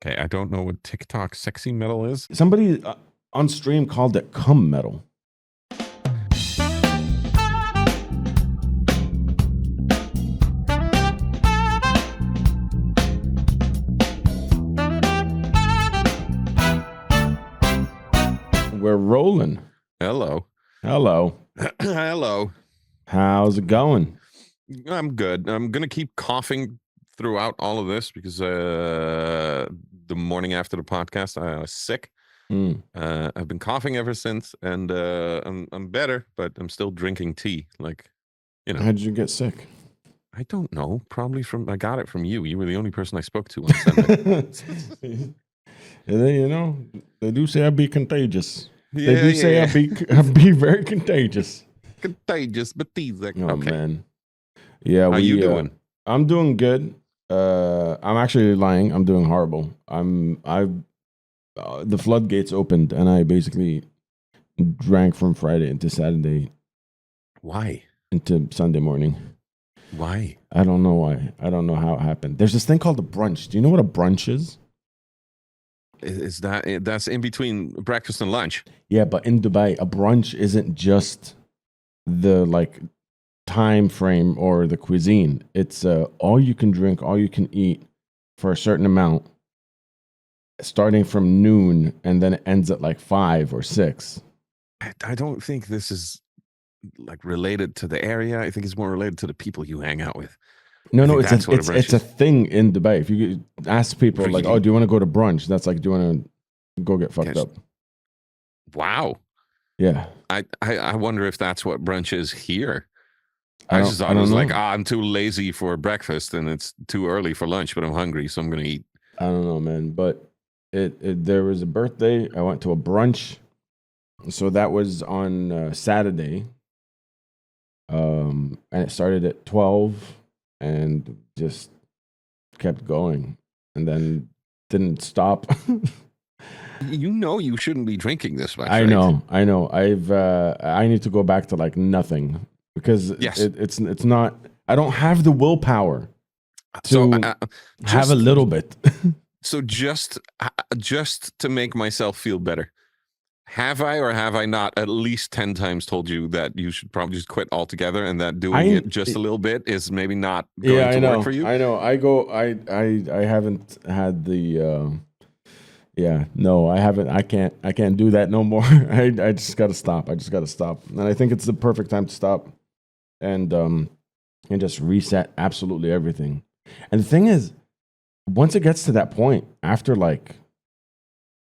Okay, I don't know what TikTok sexy metal is. Somebody on stream called it cum metal. We're rolling. Hello. Hello. Hello. How's it going? I'm good. I'm going to keep coughing throughout all of this because the morning after the podcast, I was sick. I've been coughing ever since, and I'm better, but I'm still drinking tea. Like, you know. How did you get sick? I don't know. Probably I got it from you. You were the only person I spoke to on Sunday. And then, you know, they do say I'd be contagious. Yeah, they do say I'd be very contagious. Contagious, but these. Oh, okay. Man. Yeah. How you doing? I'm doing good. I'm actually lying. I'm doing horrible. The floodgates opened, and I basically drank from Friday into Saturday. Why? Into Sunday morning. Why? I don't know why. I don't know how it happened. There's this thing called a brunch. Do you know what a brunch is? Is that's in between breakfast and lunch? Yeah, but in Dubai, a brunch isn't just the like time frame or the cuisine. It's all you can drink, all you can eat for a certain amount, starting from noon, and then it ends at like 5 or 6. I don't think this is like related to the area. I think it's more related to the people you hang out with. No, it's a thing in Dubai. If you ask people really? Like, oh, do you want to go to brunch? That's like, do you want to go get fucked up? Wow. Yeah. I wonder if that's what brunch is here. I just thought it was like, I'm too lazy for breakfast and it's too early for lunch, but I'm hungry, so I'm going to eat. I don't know, man. But there was a birthday. I went to a brunch. So that was on Saturday. And it started at 12 and just kept going and then didn't stop. You know you shouldn't be drinking this much. I know. I need to go back to like nothing because it's not. I don't have the willpower to have a little bit. So just to make myself feel better, have I or have I not at least 10 times told you that you should probably just quit altogether and that doing it just a little bit is maybe not going to work for you? I know. I haven't had the. No, I haven't. I can't do that no more. I just got to stop. And I think it's the perfect time to stop and just reset absolutely everything. And the thing is, once it gets to that point, after like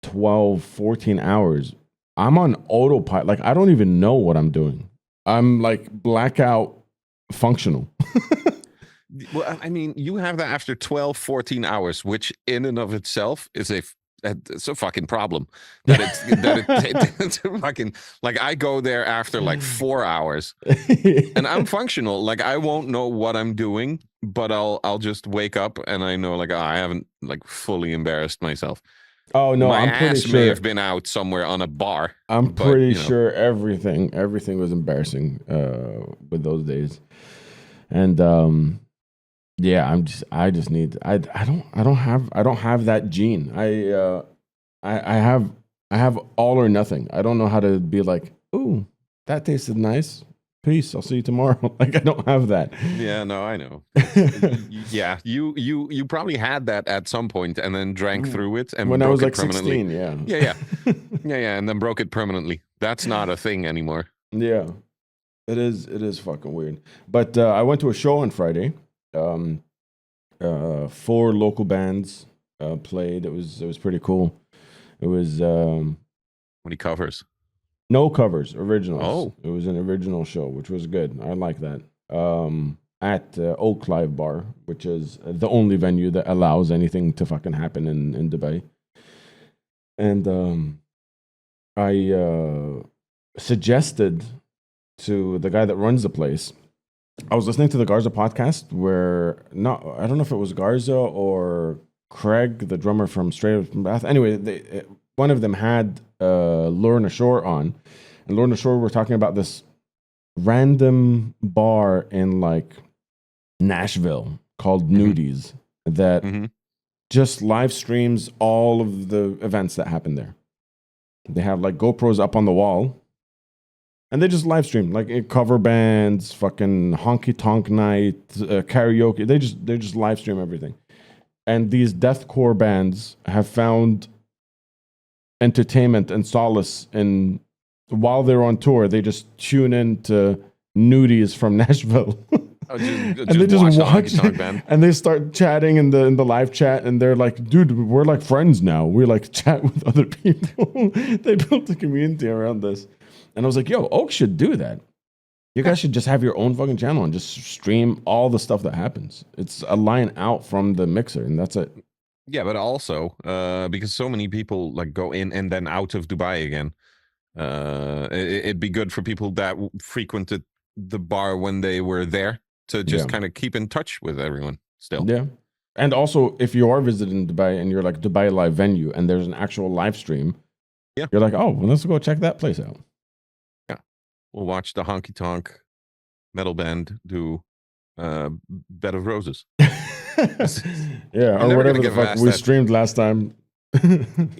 12, 14 hours, I'm on autopilot. Like, I don't even know what I'm doing. I'm like blackout functional. Well, I mean, you have that after 12, 14 hours, which in and of itself is it's a fucking problem. It's fucking, like, I go there after like 4 hours and I'm functional. Like, I won't know what I'm doing, but I'll just wake up and I know, like, I haven't like fully embarrassed myself. Oh no, my ass may have been out somewhere on a bar. I'm pretty sure everything was embarrassing with those days. And yeah, I just need. I don't have that gene. I have all or nothing. I don't know how to be like, ooh, that tasted nice. Peace. I'll see you tomorrow. Like, I don't have that. Yeah, no, I know. Yeah, you probably had that at some point and then drank through it and when broke I was like permanently. 16, yeah, and then broke it permanently. That's not a thing anymore. Yeah, it is fucking weird. But I went to a show on Friday. 4 local bands played. It was pretty cool. It was many covers? No covers, originals. Oh, it was an original show, which was good. I like that. At Oak Clive Bar, which is the only venue that allows anything to fucking happen in Dubai. And I suggested to the guy that runs the place. I was listening to the Garza podcast where I don't know if it was Garza or Craig, the drummer from Straight Up from Bath. Anyway, one of them had Lorna Shore on, and Lorna Shore were talking about this random bar in like Nashville called Nudies that just live streams all of the events that happen there. They have like GoPros up on the wall, and they just live stream like cover bands, fucking honky tonk night, karaoke. They just live stream everything. And these deathcore bands have found entertainment and solace in while they're on tour. They just tune in to nudies from Nashville. And they just watch and they start chatting in the live chat, and they're like, dude, we're like friends now. We like chat with other people. They built a community around this. And I was like, yo, Oak should do that. You guys should just have your own fucking channel and just stream all the stuff that happens. It's a line out from the mixer, and that's it. Yeah, but also because so many people like go in and then out of Dubai again. It'd be good for people that frequented the bar when they were there to just kind of keep in touch with everyone still. Yeah. And also, if you are visiting Dubai and you're like Dubai Live venue and there's an actual live stream, you're like, oh, well, let's go check that place out. Yeah. We'll watch the honky tonk metal band do Bed of Roses. Yeah, or whatever the fuck we streamed last time.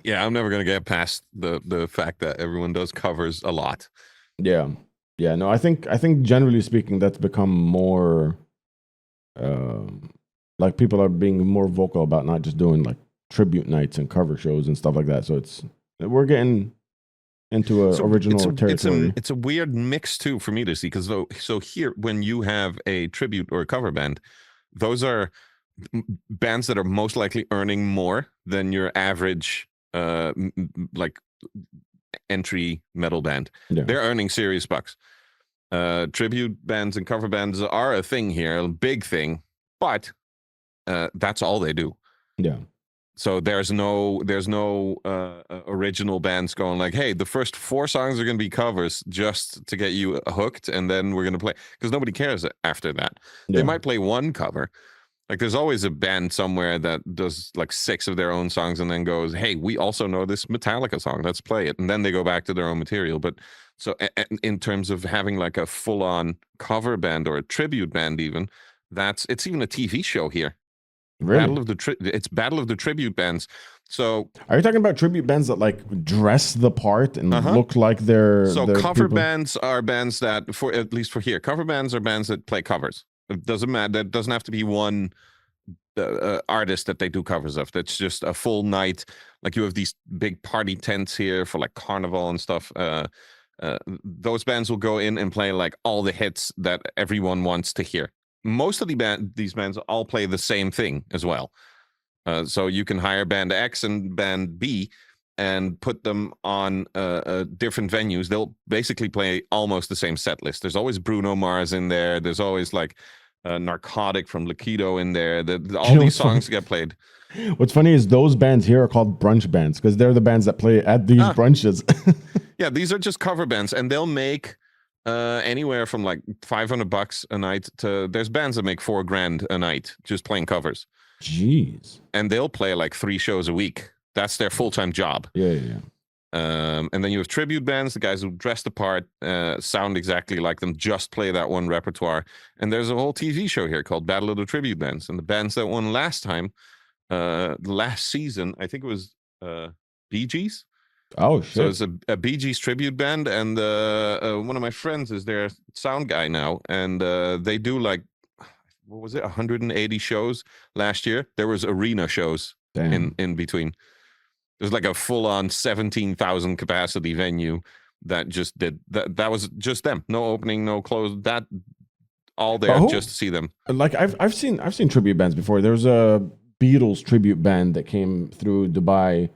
Yeah, I'm never going to get past the fact that everyone does covers a lot. Yeah. Yeah, no, I think generally speaking, that's become more, like people are being more vocal about not just doing like tribute nights and cover shows and stuff like that. So we're getting into original territory. It's a weird mix too for me to see, because so here when you have a tribute or a cover band, those are bands that are most likely earning more than your average like entry metal band. They're earning serious bucks. Tribute bands and cover bands are a thing here, a big thing, but that's all they do. Yeah. So there's no original bands going like, hey, the first 4 songs are going to be covers just to get you hooked, and then we're going to play, because nobody cares after that. They might play one cover. Like there's always a band somewhere that does like 6 of their own songs and then goes, hey, we also know this Metallica song, let's play it. And then they go back to their own material. But so in terms of having like a full-on cover band or a tribute band even, it's even a TV show here. Really? It's Battle of the Tribute Bands. So are you talking about tribute bands that like dress the part and look like they're cover bands are bands that, for at least for here, cover bands are bands that play covers. It doesn't matter. That doesn't have to be one artist that they do covers of. That's just a full night. Like you have these big party tents here for like carnival and stuff. Those bands will go in and play like all the hits that everyone wants to hear. Most of these bands all play the same thing as well. So you can hire band X and band B and put them on different venues. They'll basically play almost the same set list. There's always Bruno Mars in there. There's always like Narcotic from Liquido in there. All these songs get played. What's funny is those bands here are called brunch bands because they're the bands that play at these brunches. Yeah, these are just cover bands, and they'll make anywhere from like $500 a night to there's bands that make $4,000 a night just playing covers. Jeez. And they'll play like 3 shows a week. That's their full-time job. Yeah. And then you have tribute bands, the guys who dress the part, sound exactly like them, just play that one repertoire. And there's a whole TV show here called Battle of the Tribute Bands. And the bands that won last season, I think it was Bee Gees. Oh, shit. So it's a Bee Gees tribute band. And one of my friends is their sound guy now. And they do like, what was it, 180 shows last year? There was arena shows in between. There's like a full-on 17,000 capacity venue that just did that. That was just them. No opening, no close. That all there just to see them. Like I've seen tribute bands before. There was a Beatles tribute band that came through Dubai,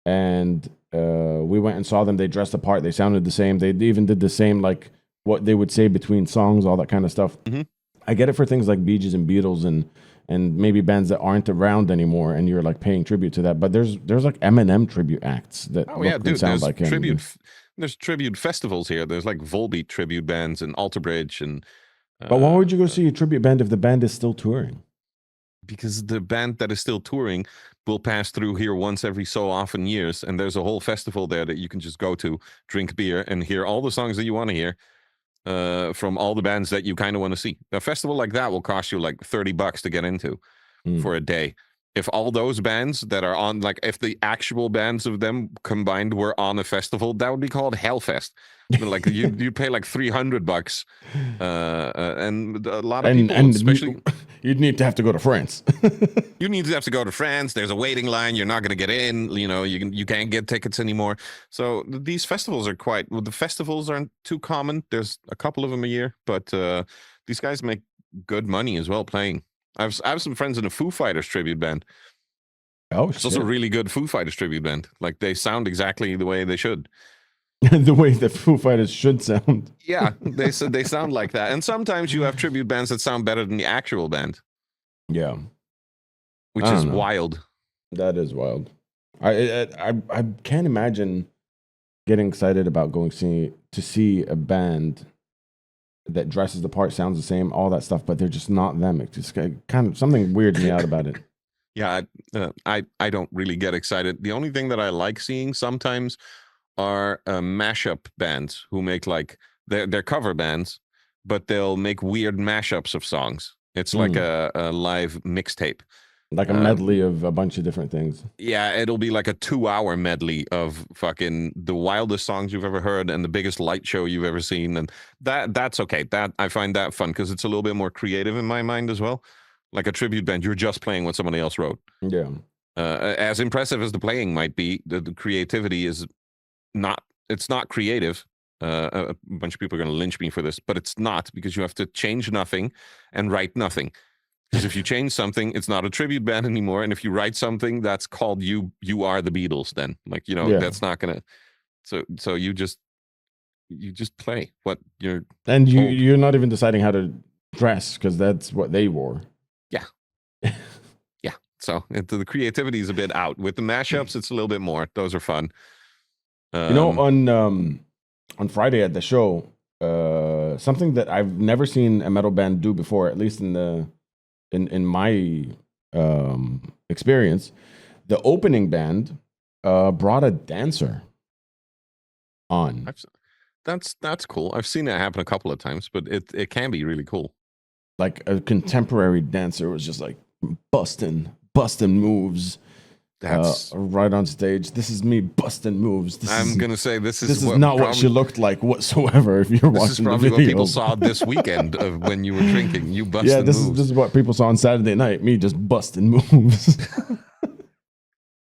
and we went and saw them. They dressed the part. They sounded the same. They even did the same, like what they would say between songs, all that kind of stuff. Mm-hmm. I get it for things like Bee Gees and Beatles and maybe bands that aren't around anymore, and you're like paying tribute to that. But there's like Eminem tribute acts that sound like him. There's tribute festivals here. There's like Volbeat tribute bands and Alter Bridge and. But why would you go see a tribute band if the band is still touring? Because the band that is still touring will pass through here once every so often years, and there's a whole festival there that you can just go to, drink beer, and hear all the songs that you want to hear. From all the bands that you kind of want to see. A festival like that will cost you like $30 to get into for a day. if all those bands that are on, like, if the actual bands of them combined were on a festival, that would be called Hellfest. Like you pay like $300, and a lot of people, and especially you'd need to have to go to France. you need to have to go to France. There's a waiting line. You're not going to get in. You can't get tickets anymore. So these festivals are the festivals aren't too common. There's a couple of them a year, but these guys make good money as well playing. I have some friends in a Foo Fighters tribute band. Oh It's also a really good Foo Fighters tribute band. Like, they sound exactly the way they should. The way that Foo Fighters should sound. Yeah, they sound like that. And sometimes you have tribute bands that sound better than the actual band. Yeah, which is wild. That is wild. I can't imagine getting excited about going to see a band that dresses the part, sounds the same, all that stuff, but they're just not them. It's just kind of something weirds me out about it. Yeah, I don't really get excited. The only thing that I like seeing sometimes are mashup bands who make, like, they're cover bands, but they'll make weird mashups of songs. It's like a live mixtape. Like a medley of a bunch of different things. Yeah, it'll be like a 2-hour medley of fucking the wildest songs you've ever heard and the biggest light show you've ever seen. And that's okay. That I find that fun because it's a little bit more creative in my mind as well. Like a tribute band, you're just playing what somebody else wrote. Yeah. As impressive as the playing might be, the creativity is not. It's not creative. A bunch of people are going to lynch me for this, but it's not, because you have to change nothing and write nothing. Because if you change something, it's not a tribute band anymore. And if you write something, that's called you are the Beatles then. Like, that's not gonna. So you just play what you're. And you're not even deciding how to dress, because that's what they wore. Yeah. Yeah. So the creativity is a bit out. With the mashups, it's a little bit more. Those are fun. On Friday at the show, something that I've never seen a metal band do before, at least in my experience, the opening band brought a dancer on. That's cool. I've seen that happen a couple of times, but it can be really cool. Like a contemporary dancer was just like busting moves. That's right on stage. This is me busting moves. I'm gonna say this is not what she looked like whatsoever. If you're watching the video, this is probably what people saw this weekend of when you were drinking. You busting moves. Yeah, this is what people saw on Saturday night. Me just busting moves.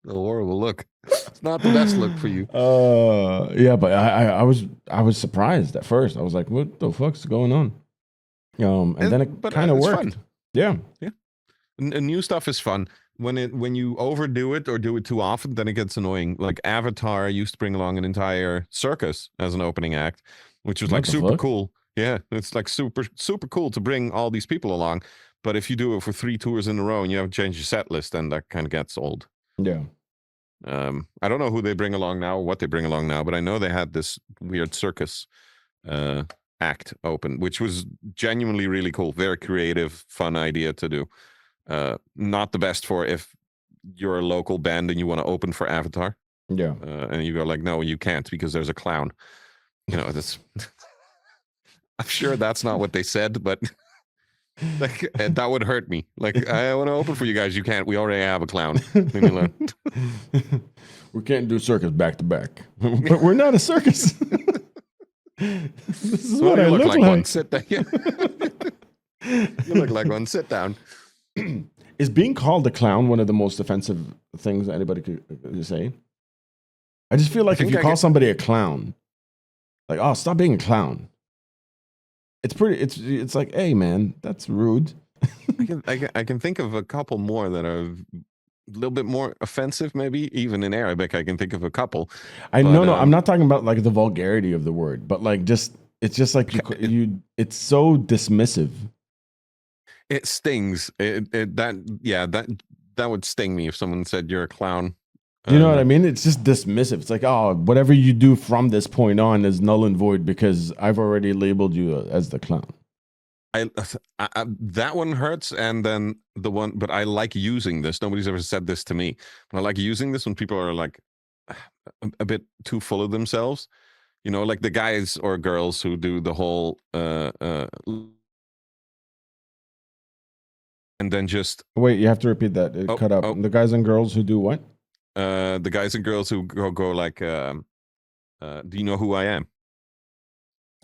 A horrible look. It's not the best look for you. Yeah, but I was surprised at first. I was like, what the fuck's going on? And then it kind of worked. Fun. Yeah. And new stuff is fun. When you overdo it or do it too often, then it gets annoying. Like Avatar used to bring along an entire circus as an opening act, which was like super cool. Yeah, it's like super cool to bring all these people along. But if you do it for 3 tours in a row and you haven't changed your set list, then that kind of gets old. Yeah. I don't know who they bring along now, or what they bring along now, but I know they had this weird circus act open, which was genuinely really cool. Very creative, fun idea to do. Not the best for if you're a local band and you want to open for Avatar. Yeah. And you go like, no, you can't because there's a clown. That's. I'm sure that's not what they said, but like that would hurt me. Like, I want to open for you guys. You can't. We already have a clown. Leave me alone. We can't do circus back to back. But we're not a circus. This is what I look like. One. Sit down. You look like one. Sit down. Is being called a clown one of the most offensive things that anybody could say? I just feel like if you call somebody a clown, like, oh, stop being a clown. It's like, hey man, that's rude. I can think of a couple more that are a little bit more offensive, maybe even in Arabic. I can think of a couple. No, I'm not talking about like the vulgarity of the word, but like it's just like it's so dismissive. It stings. That would sting me if someone said you're a clown. You know what I mean? It's just dismissive. It's like, oh, whatever you do from this point on is null and void because I've already labeled you as the clown. I that one hurts, and then the one. But I like using this. Nobody's ever said this to me. But I like using this when people are like a bit too full of themselves. Like the guys or girls who do the whole and then just Wait, you have to repeat that. It cut up. The guys and girls who do what? The guys and girls who go like, do you know who I am?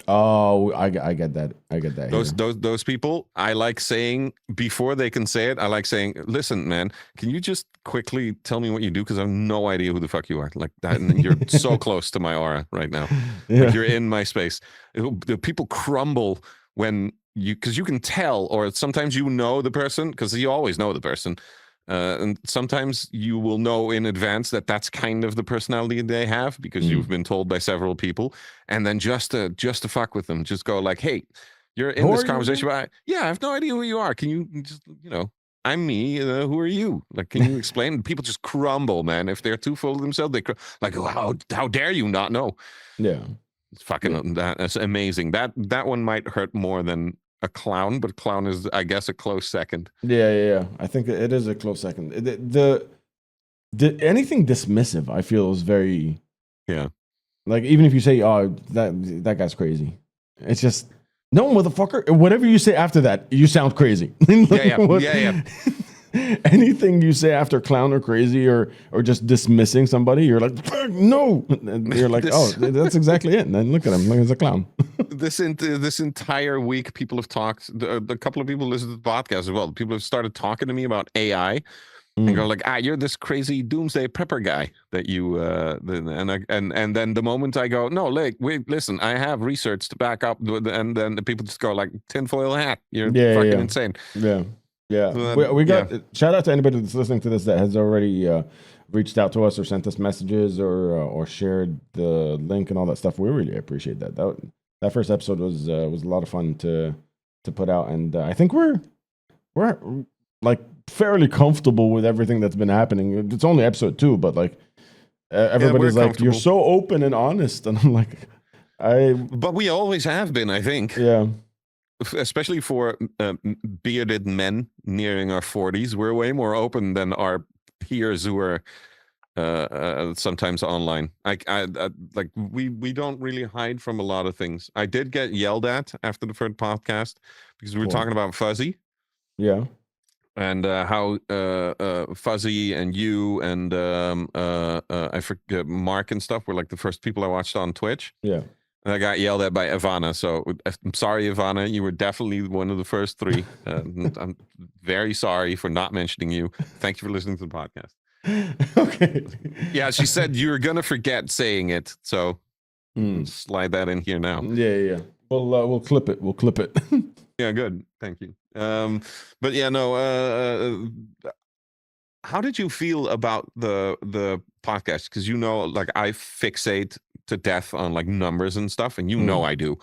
Oh, I get that. I get that. Those people, I like saying before they can say it. I like saying, "Listen, man, can you just quickly tell me what you do? Because I have no idea who the fuck you are." Like that, and you're so close to my aura right now. Yeah. Like you're in my space. The people crumble when because you can tell, or sometimes you know the person because you always know the person. And sometimes you will know in advance that that's kind of the personality they have because you've been told by several people, and then just to fuck with them, just go like, "Hey, you're in this conversation. I have no idea who you are. Can you just, I'm me. Who are you? Like, can you explain?" People just crumble, man. If they're too full of themselves, they like, how dare you not know? Yeah, it's fucking that's amazing. That one might hurt more than a clown, but clown is, I guess, a close second. Yeah. I think it is a close second. The anything dismissive, I feel, is very like, even if you say, "Oh, that guy's crazy," it's just no, motherfucker. Whatever you say after that, you sound crazy. Yeah. Anything you say after clown or crazy or just dismissing somebody, you're like, no. And you're like, oh, that's exactly it. And then look at him, like he's a clown. This entire week, people have talked. A couple of people listen to the podcast as well. People have started talking to me about AI and go like, you're this crazy doomsday prepper guy that you. And then the moment I go, no, wait, listen, I have research to back up, and then the people just go like, tinfoil hat, you're fucking insane. Yeah, we got shout out to anybody that's listening to this that has already reached out to us or sent us messages or shared the link and all that stuff. We really appreciate that. That first episode was a lot of fun to put out, and I think we're like fairly comfortable with everything that's been happening. It's only episode 2, but like everybody's like, "You're so open and honest," and I'm like, But we always have been, I think. Yeah. Especially for bearded men nearing our 40s, we're way more open than our peers who are sometimes online. I like we don't really hide from a lot of things. I did get yelled at after the third podcast because we were talking about Fuzzy. Yeah. And how Fuzzy and you and I forget Mark and stuff were like the first people I watched on Twitch. Yeah. And I got yelled at by Ivana. So I'm sorry, Ivana. You were definitely one of the first 3. I'm very sorry for not mentioning you. Thank you for listening to the podcast. Okay. Yeah, she said you were going to forget saying it. So slide that in here now. Yeah. We'll clip it. Yeah, good. Thank you. But yeah, no. How did you feel about the podcast? Because like I fixate to death on like numbers and stuff, and I do.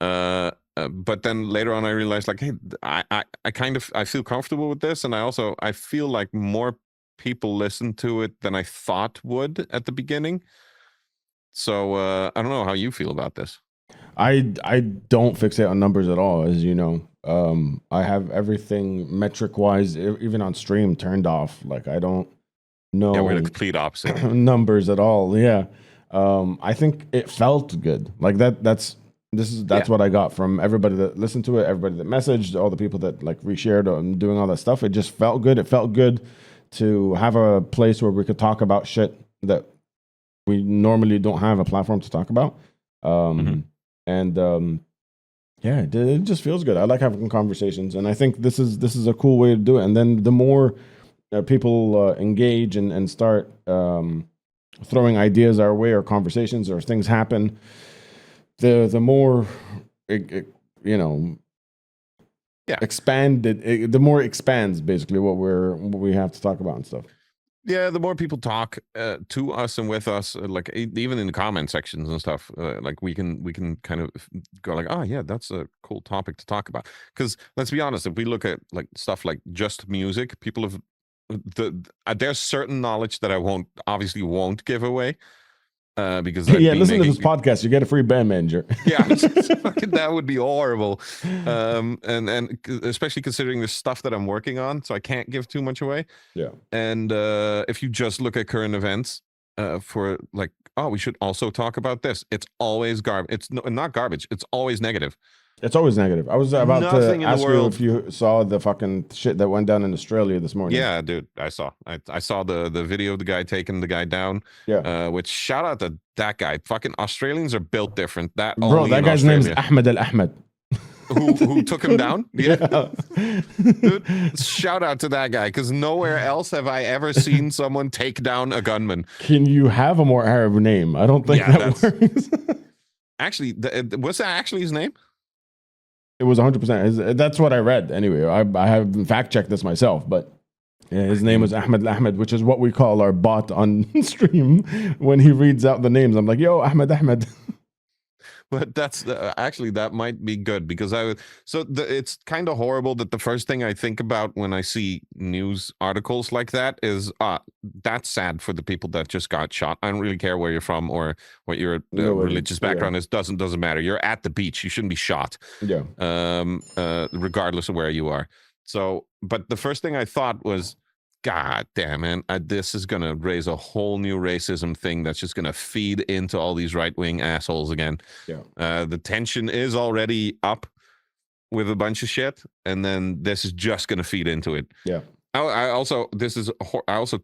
But then later on, I realized like, hey, I kind of feel comfortable with this, and I feel like more people listen to it than I thought would at the beginning. So I don't know how you feel about this. I don't fixate on numbers at all, as you know. I have everything metric wise, even on stream, turned off. Like I don't know. Yeah, we're the complete opposite. Numbers at all. Yeah. I think it felt good. Like that's what I got from everybody that listened to it, everybody that messaged, all the people that like reshared and doing all that stuff. It just felt good. It felt good to have a place where we could talk about shit that we normally don't have a platform to talk about. And yeah, it just feels good. I like having conversations, and I think this is a cool way to do it. And then the more people engage and start throwing ideas our way, or conversations or things happen, the more expanded, the more expands basically what we have to talk about and stuff. Yeah, the more people talk to us and with us, like even in the comment sections and stuff, like we can kind of go like, oh yeah, that's a cool topic to talk about. Because let's be honest, if we look at like stuff like just music, people have there's certain knowledge that I obviously won't give away. Because listen to this podcast, you get a free band manager. Yeah, that would be horrible. And especially considering the stuff that I'm working on, so I can't give too much away. Yeah. And if you just look at current events, for like, oh, we should also talk about this. It's always garbage. It's not garbage. It's always negative. It's always negative. I was about Nothing to in the ask you world. if you saw the fucking shit that went down in Australia this morning. Yeah, dude, I saw. I saw the video of the guy taking the guy down. Yeah. Which shout out to that guy. Fucking Australians are built different. That Bro, only that in guy's name is Australia. Ahmed Al Ahmed. Who took him down? Yeah. Dude, shout out to that guy, because nowhere else have I ever seen someone take down a gunman. Can you have a more Arab name? I don't think that works. Actually, what's that actually his name? It was 100%. That's what I read. Anyway, I haven't fact checked this myself, but yeah, his name was Ahmed Ahmed, which is what we call our bot on stream. When he reads out the names, I'm like, yo, Ahmed Ahmed. But that's actually, that might be good, because it's kind of horrible that the first thing I think about when I see news articles like that is that's sad for the people that just got shot. I don't really care where you're from or what your religious background is. Doesn't matter. You're at the beach. You shouldn't be shot. Yeah. Regardless of where you are. So, but the first thing I thought was, God damn it, this is going to raise a whole new racism thing that's just going to feed into all these right-wing assholes again. Yeah. The tension is already up with a bunch of shit, and then this is just going to feed into it. Yeah. I also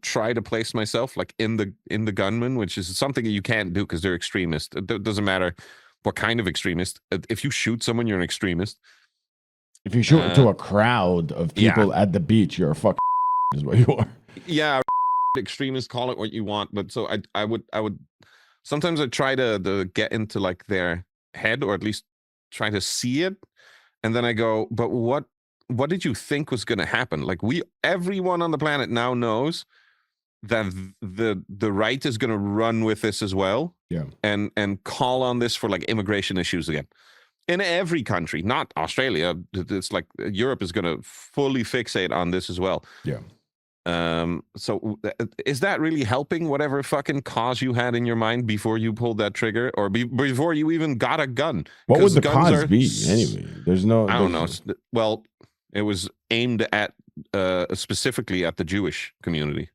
try to place myself like in the gunman, which is something that you can't do because they're extremists. It doesn't matter what kind of extremist. If you shoot someone, you're an extremist. If you shoot to a crowd of people at the beach, you're a fuck. Is what you are. Yeah, extremists, call it what you want, but so I would sometimes I try to get into like their head, or at least try to see it, and then I go, but what did you think was going to happen? Like, everyone on the planet now knows that the right is going to run with this as well, and call on this for like immigration issues again. In every country, not Australia. It's like Europe is going to fully fixate on this as well. Yeah. So is that really helping whatever fucking cause you had in your mind before you pulled that trigger, or before you even got a gun? What would the cause be anyway? I don't know. Well, it was aimed at specifically at the Jewish community.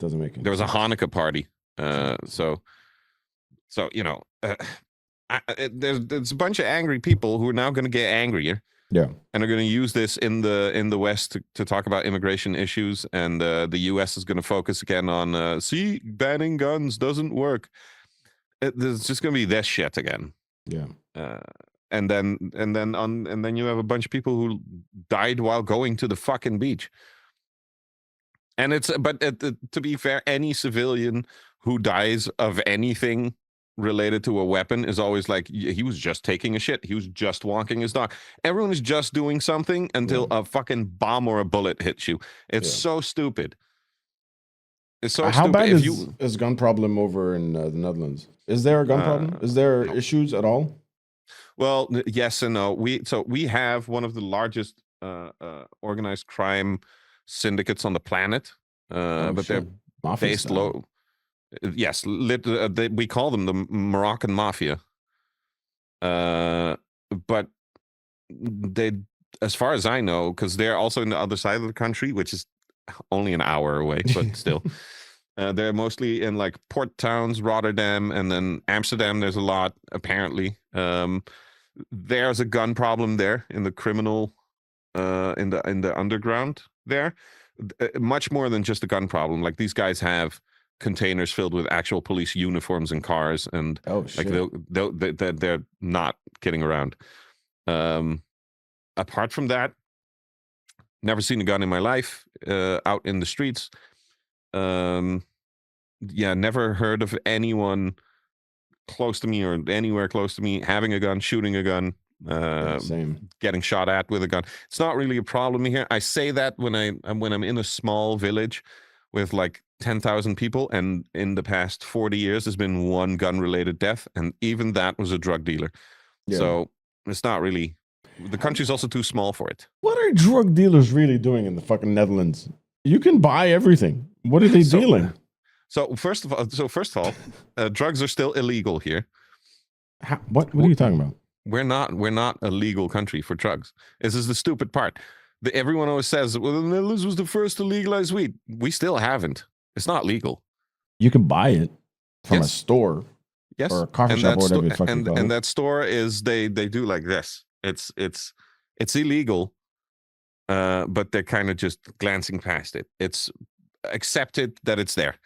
Doesn't make any There was sense. a Hanukkah party. So you know, there's a bunch of angry people who are now going to get angrier. Yeah. And are going to use this in the West to talk about immigration issues, and the US is going to focus again on banning guns doesn't work. There's just going to be this shit again. Yeah. And then you have a bunch of people who died while going to the fucking beach. And to be fair, any civilian who dies of anything related to a weapon is always like, he was just taking a shit. He was just walking his dog. Everyone is just doing something until a fucking bomb or a bullet hits you. It's so stupid. It's so How stupid. bad is gun problem over in the Netherlands? Is there a gun problem? Is there issues at all? Well, yes and no. We have one of the largest organized crime syndicates on the planet, but they're based low. Yes, we call them the Moroccan Mafia. But they, as far as I know, because they're also in the other side of the country, which is only an hour away, but still. They're mostly in like port towns, Rotterdam, and then Amsterdam. There's a lot, apparently. There's a gun problem there in the criminal, in the underground there. Much more than just a gun problem. Like, these guys have containers filled with actual police uniforms and cars, and like they're not kidding around. Apart from that, never seen a gun in my life out in the streets. Never heard of anyone close to me or anywhere close to me having a gun, shooting a gun, getting shot at with a gun. It's not really a problem here. I say that when I'm in a small village with like 10,000 people, and in the past 40 years there's been one gun related death, and even that was a drug dealer. So it's not really, the country's also too small for it. What are drug dealers really doing in the fucking Netherlands? You can buy everything. What are they dealing? So first of all, drugs are still illegal here. What are you talking about? We're not a legal country for drugs. This is the stupid part. Everyone always says, well, the Netherlands was the first to legalize weed. We still haven't. It's not legal. You can buy it from a store. Yes, or a coffee and shop that or whatever store the fuck you call and it. that store is they do like this. It's illegal, but they're kind of just glancing past it. It's accepted that it's there.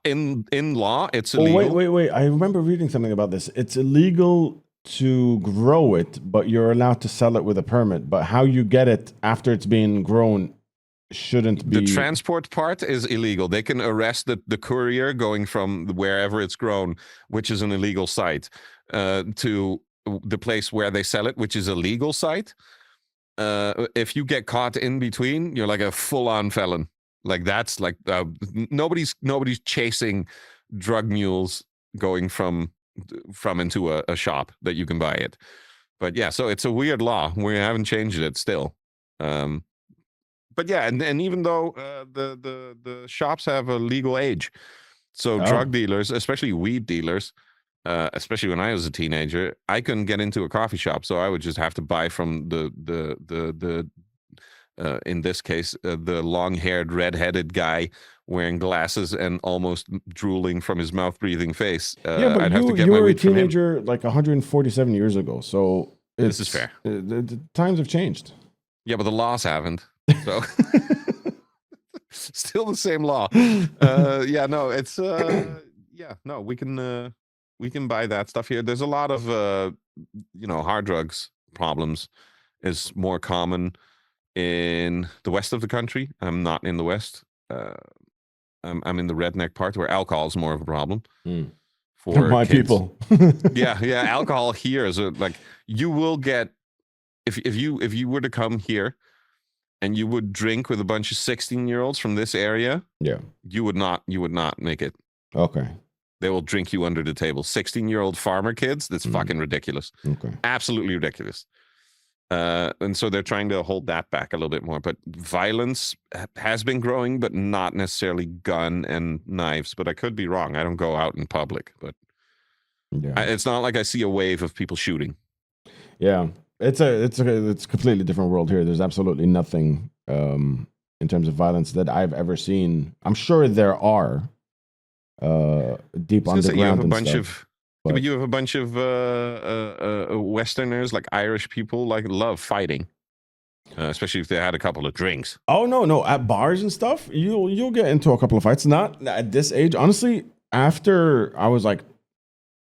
In law, it's Oh illegal. wait! I remember reading something about this. It's illegal to grow it, but you're allowed to sell it with a permit. But how you get it after it's been grown shouldn't The be. transport part is illegal. They can arrest the courier going from wherever it's grown, which is an illegal site, to the place where they sell it, which is a legal site. If you get caught in between, you're like a full-on felon. Like that's like nobody's chasing drug mules going from into a shop that you can buy it. But yeah, so it's a weird law. We haven't changed it still. But yeah, and even though the shops have a legal age, so drug dealers, especially weed dealers, especially when I was a teenager, I couldn't get into a coffee shop, so I would just have to buy from the in this case the long-haired, red-headed guy wearing glasses and almost drooling from his mouth-breathing face. Yeah, but I'd have to get you my were a weed from him. teenager like 147 years ago, so This is fair. The times have changed. Yeah, but the laws haven't. So still the same law. Yeah, no, it's yeah, no, we can buy that stuff here. There's a lot of hard drugs problems is more common in the west of the country. I'm not in the west. I'm in the redneck part where alcohol is more of a problem for my kids. people. yeah, alcohol here is like you will get if you were to come here and you would drink with a bunch of 16-year-olds from this area, yeah, you would not make it. Okay. They will drink you under the table. 16-year-old farmer kids, that's fucking ridiculous. Okay. Absolutely ridiculous. And so they're trying to hold that back a little bit more. But violence has been growing, but not necessarily gun and knives. But I could be wrong. I don't go out in public, but it's not like I see a wave of people shooting. Yeah. It's a completely different world here. There's absolutely nothing in terms of violence that I've ever seen. I'm sure there are deep underground. You have a and bunch stuff, but you have a bunch of Westerners, like Irish people, like love fighting, especially if they had a couple of drinks. Oh no! At bars and stuff, you'll get into a couple of fights. Not at this age, honestly. After I was like,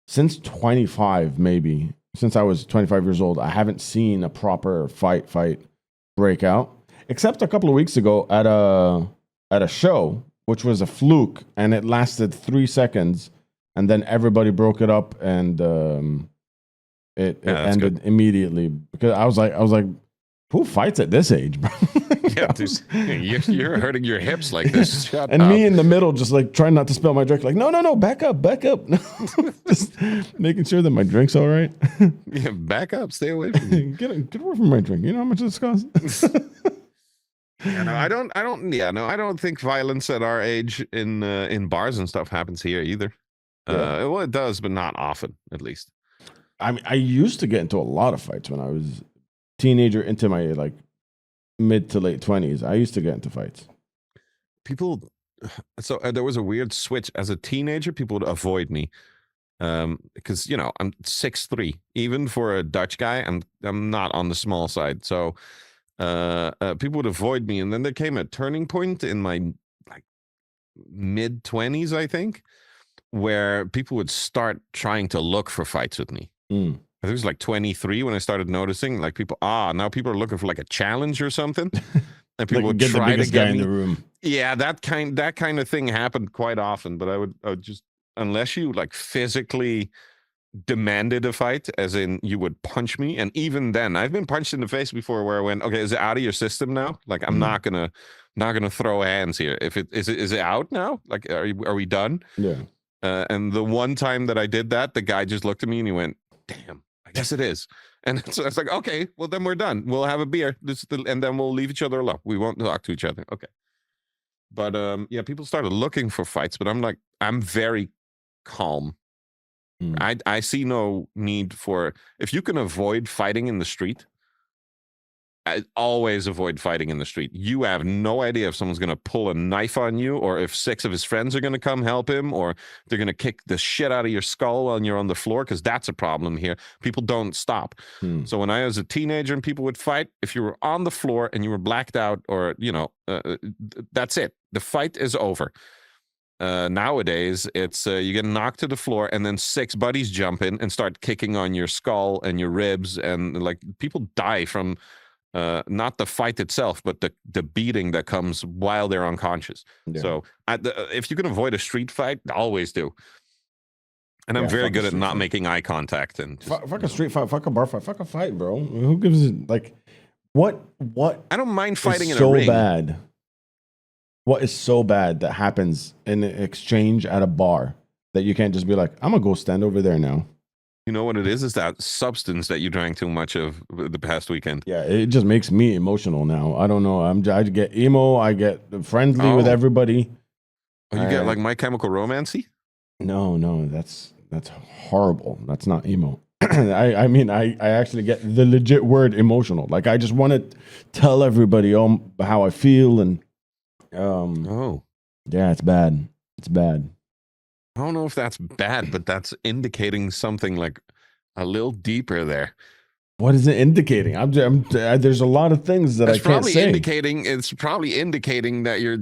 since 25, maybe. Since I was 25 years old, I haven't seen a proper fight break out, except a couple of weeks ago at a show, which was a fluke, and it lasted 3 seconds, and then everybody broke it up, and it ended immediately because I was like, who fights at this age, bro? Yeah, you're hurting your hips like this. Shut and up. me in the middle, just like trying not to spill my drink. Like, no, back up. Just making sure that my drink's all right. Yeah, back up. Stay away from me. Get away from my drink. You know how much it costs? Yeah, no, I don't. Yeah, no, I don't think violence at our age in bars and stuff happens here either. Yeah. Well, it does, but not often, at least. I mean, I used to get into a lot of fights when I was teenager into my like mid to late 20s. I used to get into fights. People, so there was a weird switch as a teenager. People would avoid me because I'm 6'3". Even for a Dutch guy, I'm not on the small side. So people would avoid me, and then there came a turning point in my like mid 20s, I think, where people would start trying to look for fights with me. I think it was like 23 when I started noticing, like now people are looking for like a challenge or something, and people Like, would get try the biggest to get guy me. in the room. Yeah, that kind of thing happened quite often. But I would just, unless you like physically demanded a fight, as in you would punch me, and even then, I've been punched in the face before where I went, okay, is it out of your system now? Like I'm not gonna throw hands here. If is it out now? Like are we done? Yeah. And the one time that I did that, the guy just looked at me and he went, damn, I guess it is. And so it's like, okay, well then we're done. We'll have a beer, and then we'll leave each other alone. We won't talk to each other. Okay. But yeah, people started looking for fights, but I'm like, I'm very calm. I see no need for, if you can avoid fighting in the street, I always avoid fighting in the street. You have no idea if someone's going to pull a knife on you, or if 6 of his friends are going to come help him, or they're going to kick the shit out of your skull when you're on the floor, because that's a problem here. People don't stop. So when I was a teenager and people would fight, if you were on the floor and you were blacked out, or, that's it. The fight is over. Nowadays, it's you get knocked to the floor, and then 6 buddies jump in and start kicking on your skull and your ribs, and like people die from not the fight itself, but the beating that comes while they're unconscious. Yeah. So if you can avoid a street fight, always do. And I'm very good at not making eye contact and fuck a street fight, fuck a bar fight, fuck a fight, bro. Who gives it like what? I don't mind fighting in so a ring. Bad. What is so bad that happens in an exchange at a bar that you can't just be like, I'm gonna go stand over there now? You know what it is? Is that substance that you drank too much of the past weekend? Yeah, it just makes me emotional now. I don't know. I get emo. I get friendly with everybody. Oh, you get like My Chemical Romance-y? No, that's horrible. That's not emo. I mean, I actually get the legit word emotional. Like I just want to tell everybody how I feel, and yeah, it's bad. It's bad. I don't know if that's bad, but that's indicating something like a little deeper there. What is it indicating? There's a lot of things that I can't say. It's probably indicating that you're,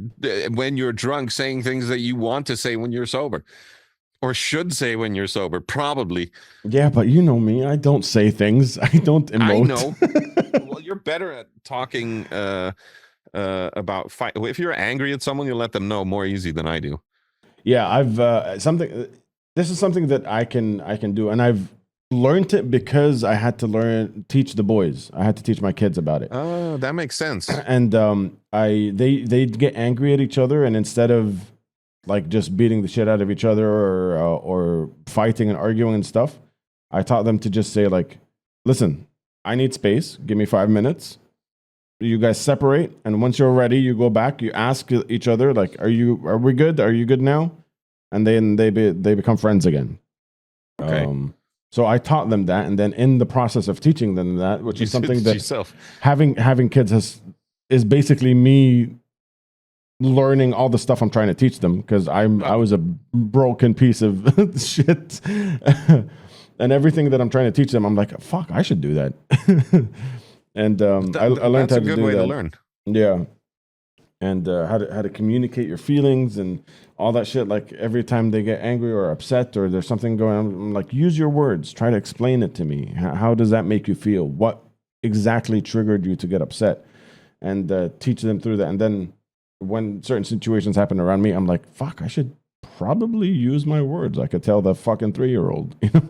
when you're drunk, saying things that you want to say when you're sober, or should say when you're sober. Probably. Yeah, but you know me. I don't say things. I don't emote. I know. Well, you're better at talking about fight. If you're angry at someone, you let them know more easy than I do. Yeah, I've this is something that I can do, and I've learned it because I had to teach the boys. I had to teach my kids about it. Oh, that makes sense. And they'd get angry at each other, and instead of like just beating the shit out of each other or fighting and arguing and stuff, I taught them to just say like, listen, I need space. Give me 5 minutes. You guys separate, and once you're ready, you go back. You ask each other, like, "Are we good? Are you good now?" And then they become friends again. Okay. So I taught them that, and then in the process of teaching them that, which is something that having kids is basically me learning all the stuff I'm trying to teach them, because I was a broken piece of shit, and everything that I'm trying to teach them, I'm like, fuck, I should do that. And I learned how to do that. That's a good way to learn. Yeah. And how to communicate your feelings and all that shit. Like every time they get angry or upset or there's something going on, I'm like, use your words. Try to explain it to me. How does that make you feel? What exactly triggered you to get upset? And teach them through that. And then when certain situations happen around me, I'm like, fuck, I should probably use my words. I could tell the fucking 3-year-old, you know?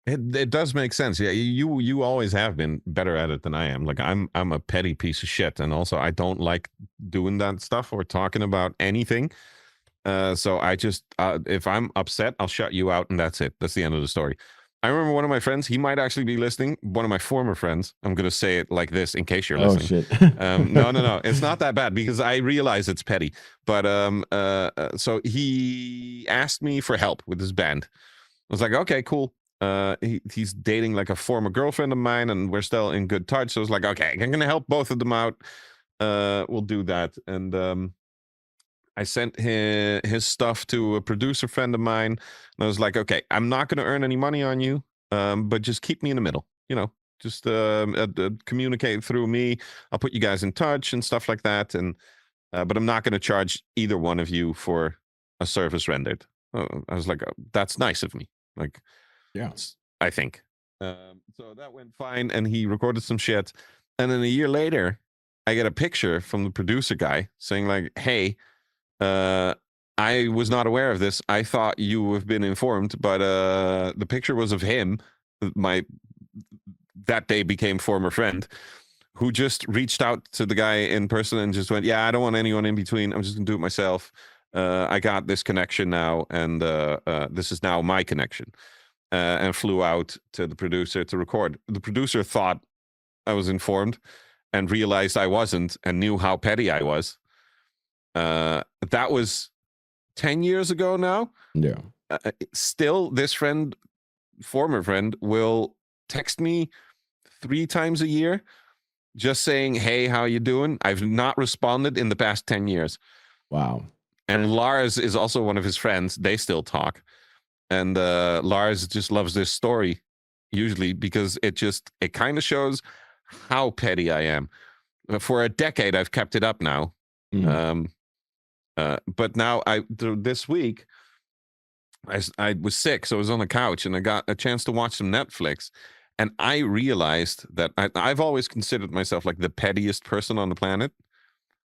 It does make sense. Yeah, you always have been better at it than I am. Like I'm a petty piece of shit, and also I don't like doing that stuff or talking about anything. So I just if I'm upset, I'll shut you out, and that's it. That's the end of the story. I remember one of my friends. He might actually be listening. One of my former friends. I'm gonna say it like this in case you're listening. Oh shit. No. It's not that bad because I realize it's petty. But so he asked me for help with his band. I was like, okay, cool. He's dating like a former girlfriend of mine, and we're still in good touch. So I was like, okay, I'm gonna help both of them out. We'll do that. And I sent his stuff to a producer friend of mine, and I was like, okay, I'm not gonna earn any money on you, but just keep me in the middle. You know, just communicate through me. I'll put you guys in touch and stuff like that. And but I'm not gonna charge either one of you for a service rendered. I was like, oh, that's nice of me. Like. Yeah, I think. So that went fine, and he recorded some shit. And then a year later, I get a picture from the producer guy saying like, hey, I was not aware of this. I thought you have been informed, but the picture was of him, my that day became former friend, who just reached out to the guy in person and just went, yeah, I don't want anyone in between. I'm just gonna do it myself. I got this connection now, and this is now my connection. And flew out to the producer to record. The producer thought I was informed and realized I wasn't, and knew how petty I was. That was 10 years ago now. Yeah. Still, this friend, former friend, will text me 3 times a year, just saying, "Hey, how you doing?" I've not responded in the past 10 years. Wow. And Lars is also one of his friends. They still talk. And Lars just loves this story usually because it kind of shows how petty I am. For a decade, I've kept it up now. Mm. But now this week, I was sick, so I was on the couch and I got a chance to watch some Netflix. And I realized that I've always considered myself like the pettiest person on the planet.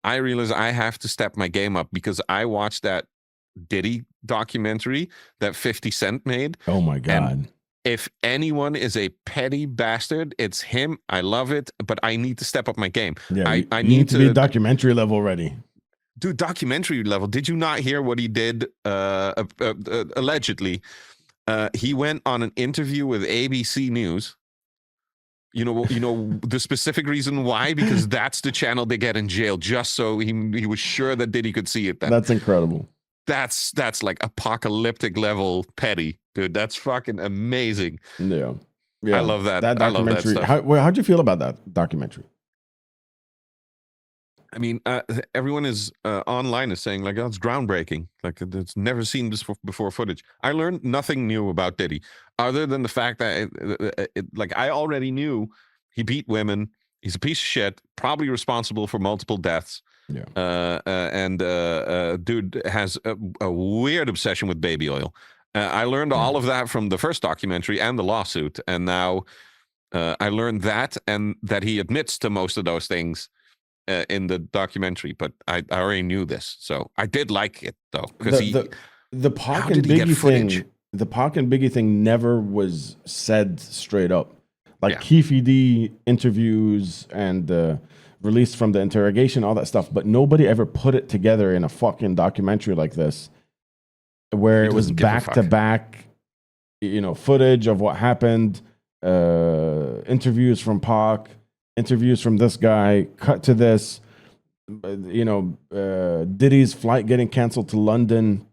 I realized I have to step my game up because I watched that Diddy documentary that 50 Cent made. Oh my God. And if anyone is a petty bastard, it's him. I love it, but I need to step up my game. Yeah, I you need to be documentary level ready. Do documentary level. Did you not hear what he did? Allegedly, he went on an interview with ABC News. You know the specific reason why? Because that's the channel they get in jail, just so he was sure that Diddy could see it. That's incredible. That's like apocalyptic level petty, dude. That's fucking amazing. Yeah. I love that. That documentary. I love that stuff. How'd you feel about that documentary? I mean, everyone is online is saying like, "Oh, it's groundbreaking. Like, it's never seen this before footage." I learned nothing new about Diddy, other than the fact that like I already knew he beat women. He's a piece of shit, probably responsible for multiple deaths. Yeah. And dude has a weird obsession with baby oil. I learned all of that from the first documentary and the lawsuit, and now I learned that and that he admits to most of those things in the documentary. But I already knew this, so I did like it though because the Pac and Biggie thing. The Pac and Biggie thing never was said straight up. Like Keefe D interviews and released from the interrogation, all that stuff, but nobody ever put it together in a fucking documentary like this, where it was back to back, footage of what happened, interviews from Pac, interviews from this guy, cut to this, Diddy's flight getting canceled to London,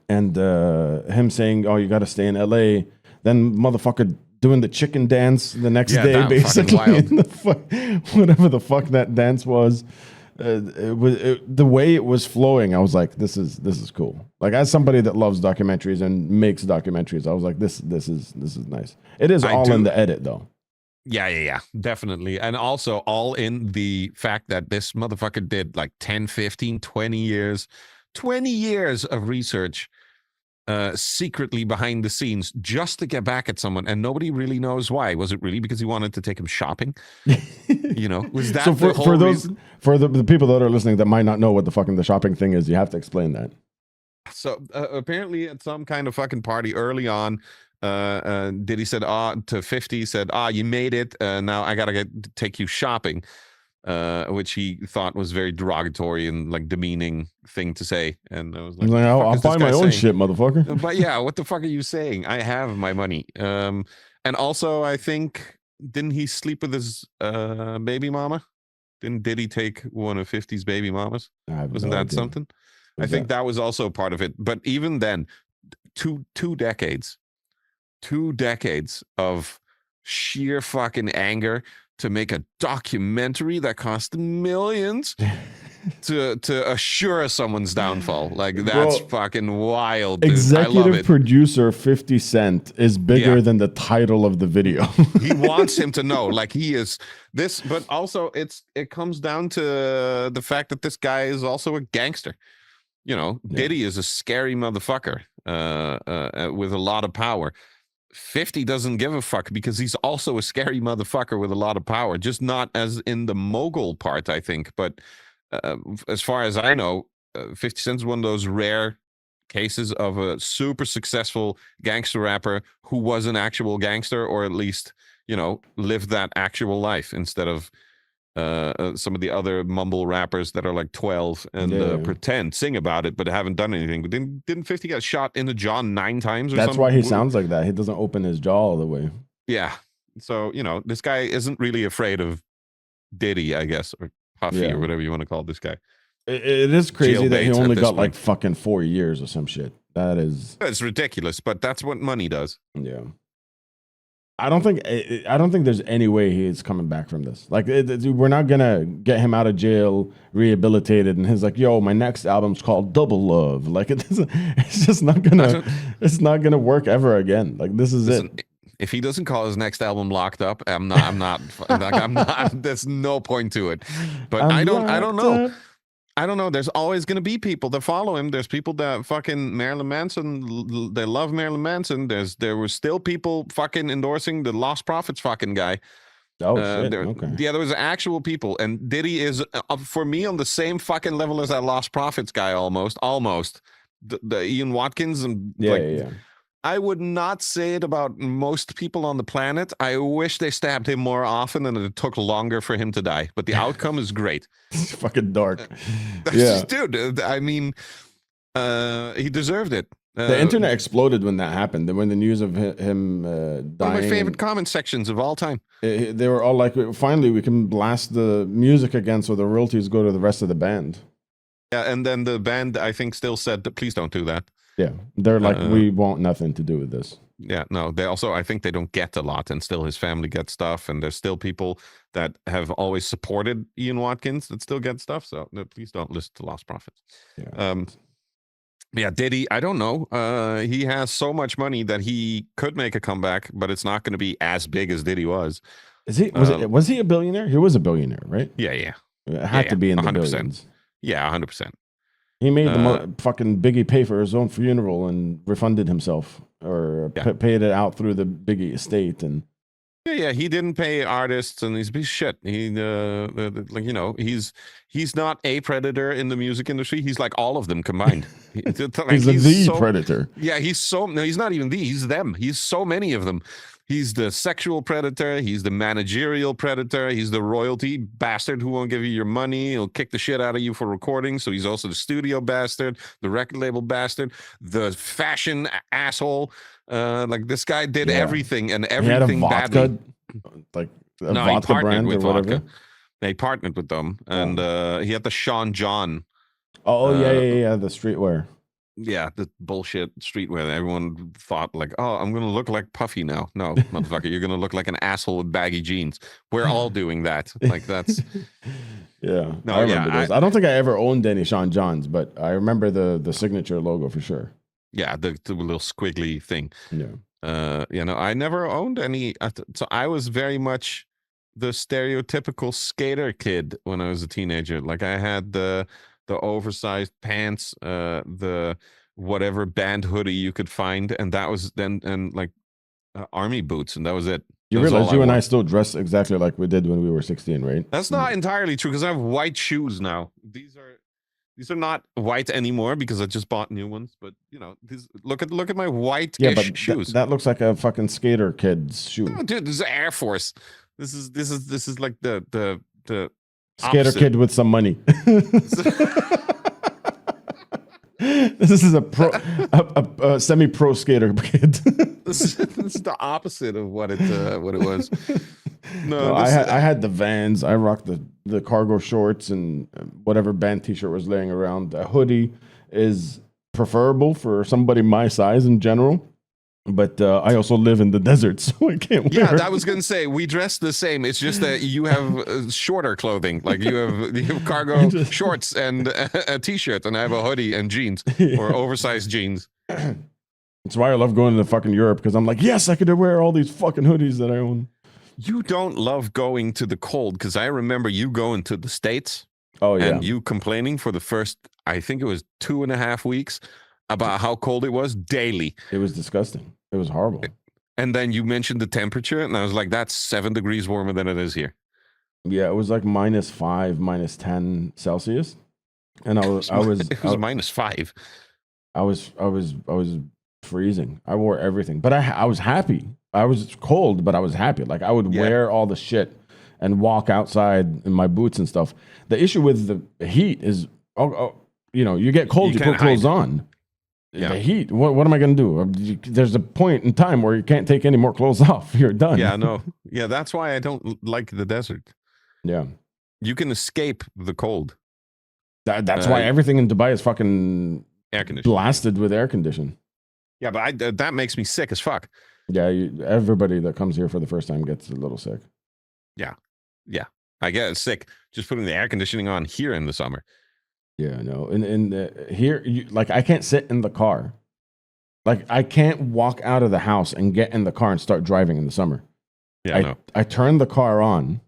and him saying, "Oh, you got to stay in LA." Then motherfucker doing the chicken dance the next day, basically. Whatever the fuck that dance was. The way it was flowing, I was like, this is cool. Like, as somebody that loves documentaries and makes documentaries, I was like, this is nice. It is all in the edit though. Yeah, definitely. And also all in the fact that this motherfucker did like 10, 15, 20 years of research secretly behind the scenes just to get back at someone, and nobody really knows why. Was it really because he wanted to take him shopping? Was that so for the people that are listening that might not know what the shopping thing is, you have to explain that. So apparently at some kind of fucking party early on, Diddy said to 50, said, "You made it, now I gotta take you shopping," which he thought was very derogatory and like demeaning thing to say. And I was like, I'll buy my own shit, motherfucker. But yeah, what the fuck are you saying? I have my money. And also I think, didn't he sleep with his baby mama? Didn't Diddy take one of 50's baby mamas? Wasn't that something? I think that was also part of it. But even then, two decades of sheer fucking anger to make a documentary that cost millions to assure someone's downfall. Like, that's fucking wild, dude. Executive producer 50 Cent is bigger than the title of the video. He wants him to know, like, he is this, but also it comes down to the fact that this guy is also a gangster. Diddy is a scary motherfucker with a lot of power. 50 doesn't give a fuck because he's also a scary motherfucker with a lot of power, just not as in the mogul part, I think. But as far as I know, 50 Cent's one of those rare cases of a super successful gangster rapper who was an actual gangster, or at least, lived that actual life instead of some of the other mumble rappers that are like 12 and pretend, sing about it, but haven't done anything. But didn't 50 get shot in the jaw 9 times or something? That's why he sounds like that. He doesn't open his jaw all the way. Yeah. So, this guy isn't really afraid of Diddy, I guess, or Puffy or whatever you want to call this guy. It is crazy that he only got like fucking 4 years or some shit. It's ridiculous, but that's what money does. Yeah. I don't think there's any way he's coming back from this. Like, we're not gonna get him out of jail, rehabilitated, and he's like, "Yo, my next album's called Double Love." Like, it's just not gonna work ever again. Like, this is it. If he doesn't call his next album "Locked Up," I'm not. Like, I'm not. There's no point to it. But I don't know. I don't know. There's always going to be people that follow him. There's people that fucking Marilyn Manson. They love Marilyn Manson. There were still people fucking endorsing the Lost Prophets fucking guy. Oh shit. Okay. Yeah, there was actual people, and Diddy is for me on the same fucking level as that Lost Prophets guy. Almost. The Ian Watkins and Yeah. I would not say it about most people on the planet. I wish they stabbed him more often and it took longer for him to die. But the outcome is great. It's fucking dark. Yeah. Dude, I mean, he deserved it. The internet exploded when that happened. When the news of him dying. One of my favorite comment sections of all time. They were all like, finally, we can blast the music again so the royalties go to the rest of the band. Yeah, and then the band, I think, still said, please don't do that. Yeah, they're like, we want nothing to do with this. Yeah, no, they also, I think they don't get a lot, and still his family gets stuff, and there's still people that have always supported Ian Watkins that still get stuff, so no, please don't listen to Lost Prophets. Yeah. Diddy, I don't know. He has so much money that he could make a comeback, but it's not going to be as big as Diddy was. Is he? Was he a billionaire? He was a billionaire, right? Yeah. It had to be in the 100%. Billions. Yeah, 100%. He made the fucking Biggie pay for his own funeral and refunded himself, or paid it out through the Biggie estate. And yeah, he didn't pay artists, and he's a piece of shit. He, like, you know, he's not a predator in the music industry. He's like all of them combined. Like, he's the predator. Yeah, no, he's not even the. He's them. He's so many of them. He's the sexual predator. He's the managerial predator. He's the royalty bastard who won't give you your money. He'll kick the shit out of you for recording. So he's also the studio bastard, the record label bastard, the fashion asshole. Like, this guy did everything and everything badly. Like a vodka brand or whatever. He partnered with them, and he had the Sean John. Oh yeah, the streetwear. Yeah, the bullshit streetwear that everyone thought, like, oh, I'm going to look like Puffy now. No, motherfucker, you're going to look like an asshole with baggy jeans. We're all doing that. Like, that's... Yeah, no, I remember those. I don't think I ever owned any Sean Johns, but I remember the signature logo for sure. Yeah, the little squiggly thing. Yeah. You know, I never owned any. So I was very much the stereotypical skater kid when I was a teenager. Like, I had the oversized pants, the whatever band hoodie you could find, and that was then, and like army boots, and that was it. You realize you and I still dress exactly like we did when we were 16, right? That's not entirely true, because I have white shoes now. These are not white anymore because I just bought new ones. But you know, look at my white-ish shoes. That looks like a fucking skater kid's shoe. No, dude, this is Air Force. This is like the skater kid with some money. This is a semi-pro skater kid. This is the opposite of what it was. No, I had the Vans. I rocked the cargo shorts and whatever band t-shirt was laying around. A hoodie is preferable for somebody my size in general. But I also live in the desert, so I can't wear. Yeah, I was gonna say we dress the same. It's just that you have shorter clothing, like you have cargo shorts and a t-shirt, and I have a hoodie and jeans or oversized jeans. That's why I love going to fucking Europe, because I'm like, yes, I could wear all these fucking hoodies that I own. You don't love going to the cold, because I remember you going to the States. Oh yeah, and you complaining for the first, I think it was 2.5 weeks, about how cold it was daily. It was disgusting. It was horrible. And then you mentioned the temperature, and I was like, that's 7 degrees warmer than it is here. Yeah, it was like -5, -10 Celsius. And it was -5. I was freezing. I wore everything. But I was happy. I was cold, but I was happy. Like, I would wear all the shit and walk outside in my boots and stuff. The issue with the heat is, you know, you get cold, you put clothes on. Yeah. The heat. What am I going to do? There's a point in time where you can't take any more clothes off. You're done. Yeah, no. Yeah, that's why I don't like the desert. Yeah. You can escape the cold. That's why everything in Dubai is fucking air conditioned, blasted with air conditioning. Yeah, but that makes me sick as fuck. Yeah, everybody that comes here for the first time gets a little sick. Yeah. I get sick just putting the air conditioning on here in the summer. Yeah, no. And here, like, I can't sit in the car. Like, I can't walk out of the house and get in the car and start driving in the summer. Yeah, I turn the car on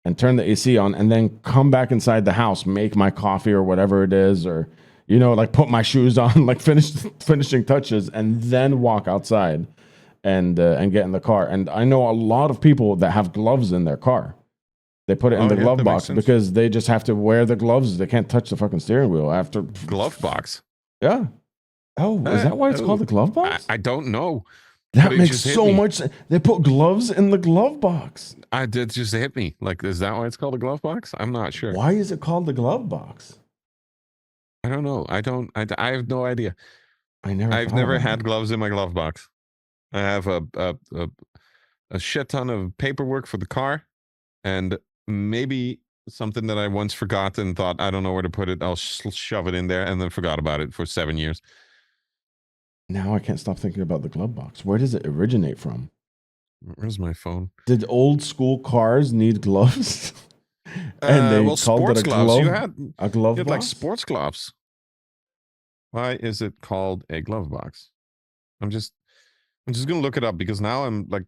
and turn the AC on and then come back inside the house, make my coffee or whatever it is, or, like put my shoes on, like finishing touches, and then walk outside and get in the car. And I know a lot of people that have gloves in their car. They put it in the glove that box because they just have to wear the gloves. They can't touch the fucking steering wheel after. Glove box. Yeah. Oh, is that why it's called the glove box? I don't know. That makes so much sense. They put gloves in the glove box. I did just hit me. Like, is that why it's called a glove box? I'm not sure. Why is it called the glove box? I don't know. I have no idea. I've never had gloves in my glove box. I have a shit ton of paperwork for the car, and maybe something that I once forgot and thought I don't know where to put it. I'll shove it in there, and then forgot about it for 7 years. Now I can't stop thinking about the glove box. Where does it originate from? Where's my phone? Did old school cars need gloves? And they called sports it a gloves. glove. You had a glove box? Like sports gloves. Why is it called a glove box? I'm just gonna look it up because now I'm like,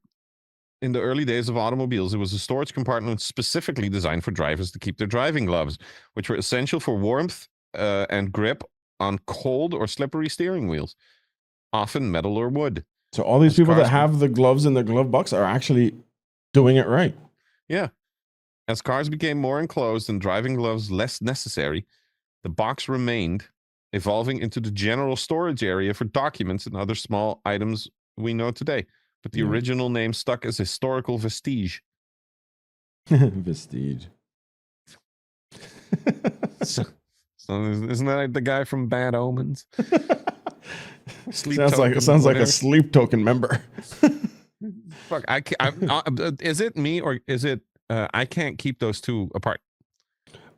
in the early days of automobiles, it was a storage compartment specifically designed for drivers to keep their driving gloves, which were essential for warmth and grip on cold or slippery steering wheels, often metal or wood. So all these people that have the gloves in their glove box are actually doing it right. Yeah. As cars became more enclosed and driving gloves less necessary, the box remained, evolving into the general storage area for documents and other small items we know today. But the original name stuck as historical vestige. Vestige. So isn't that the guy from Bad Omens? Sounds like a sleep token member. Fuck, is it me or is it? I can't keep those two apart.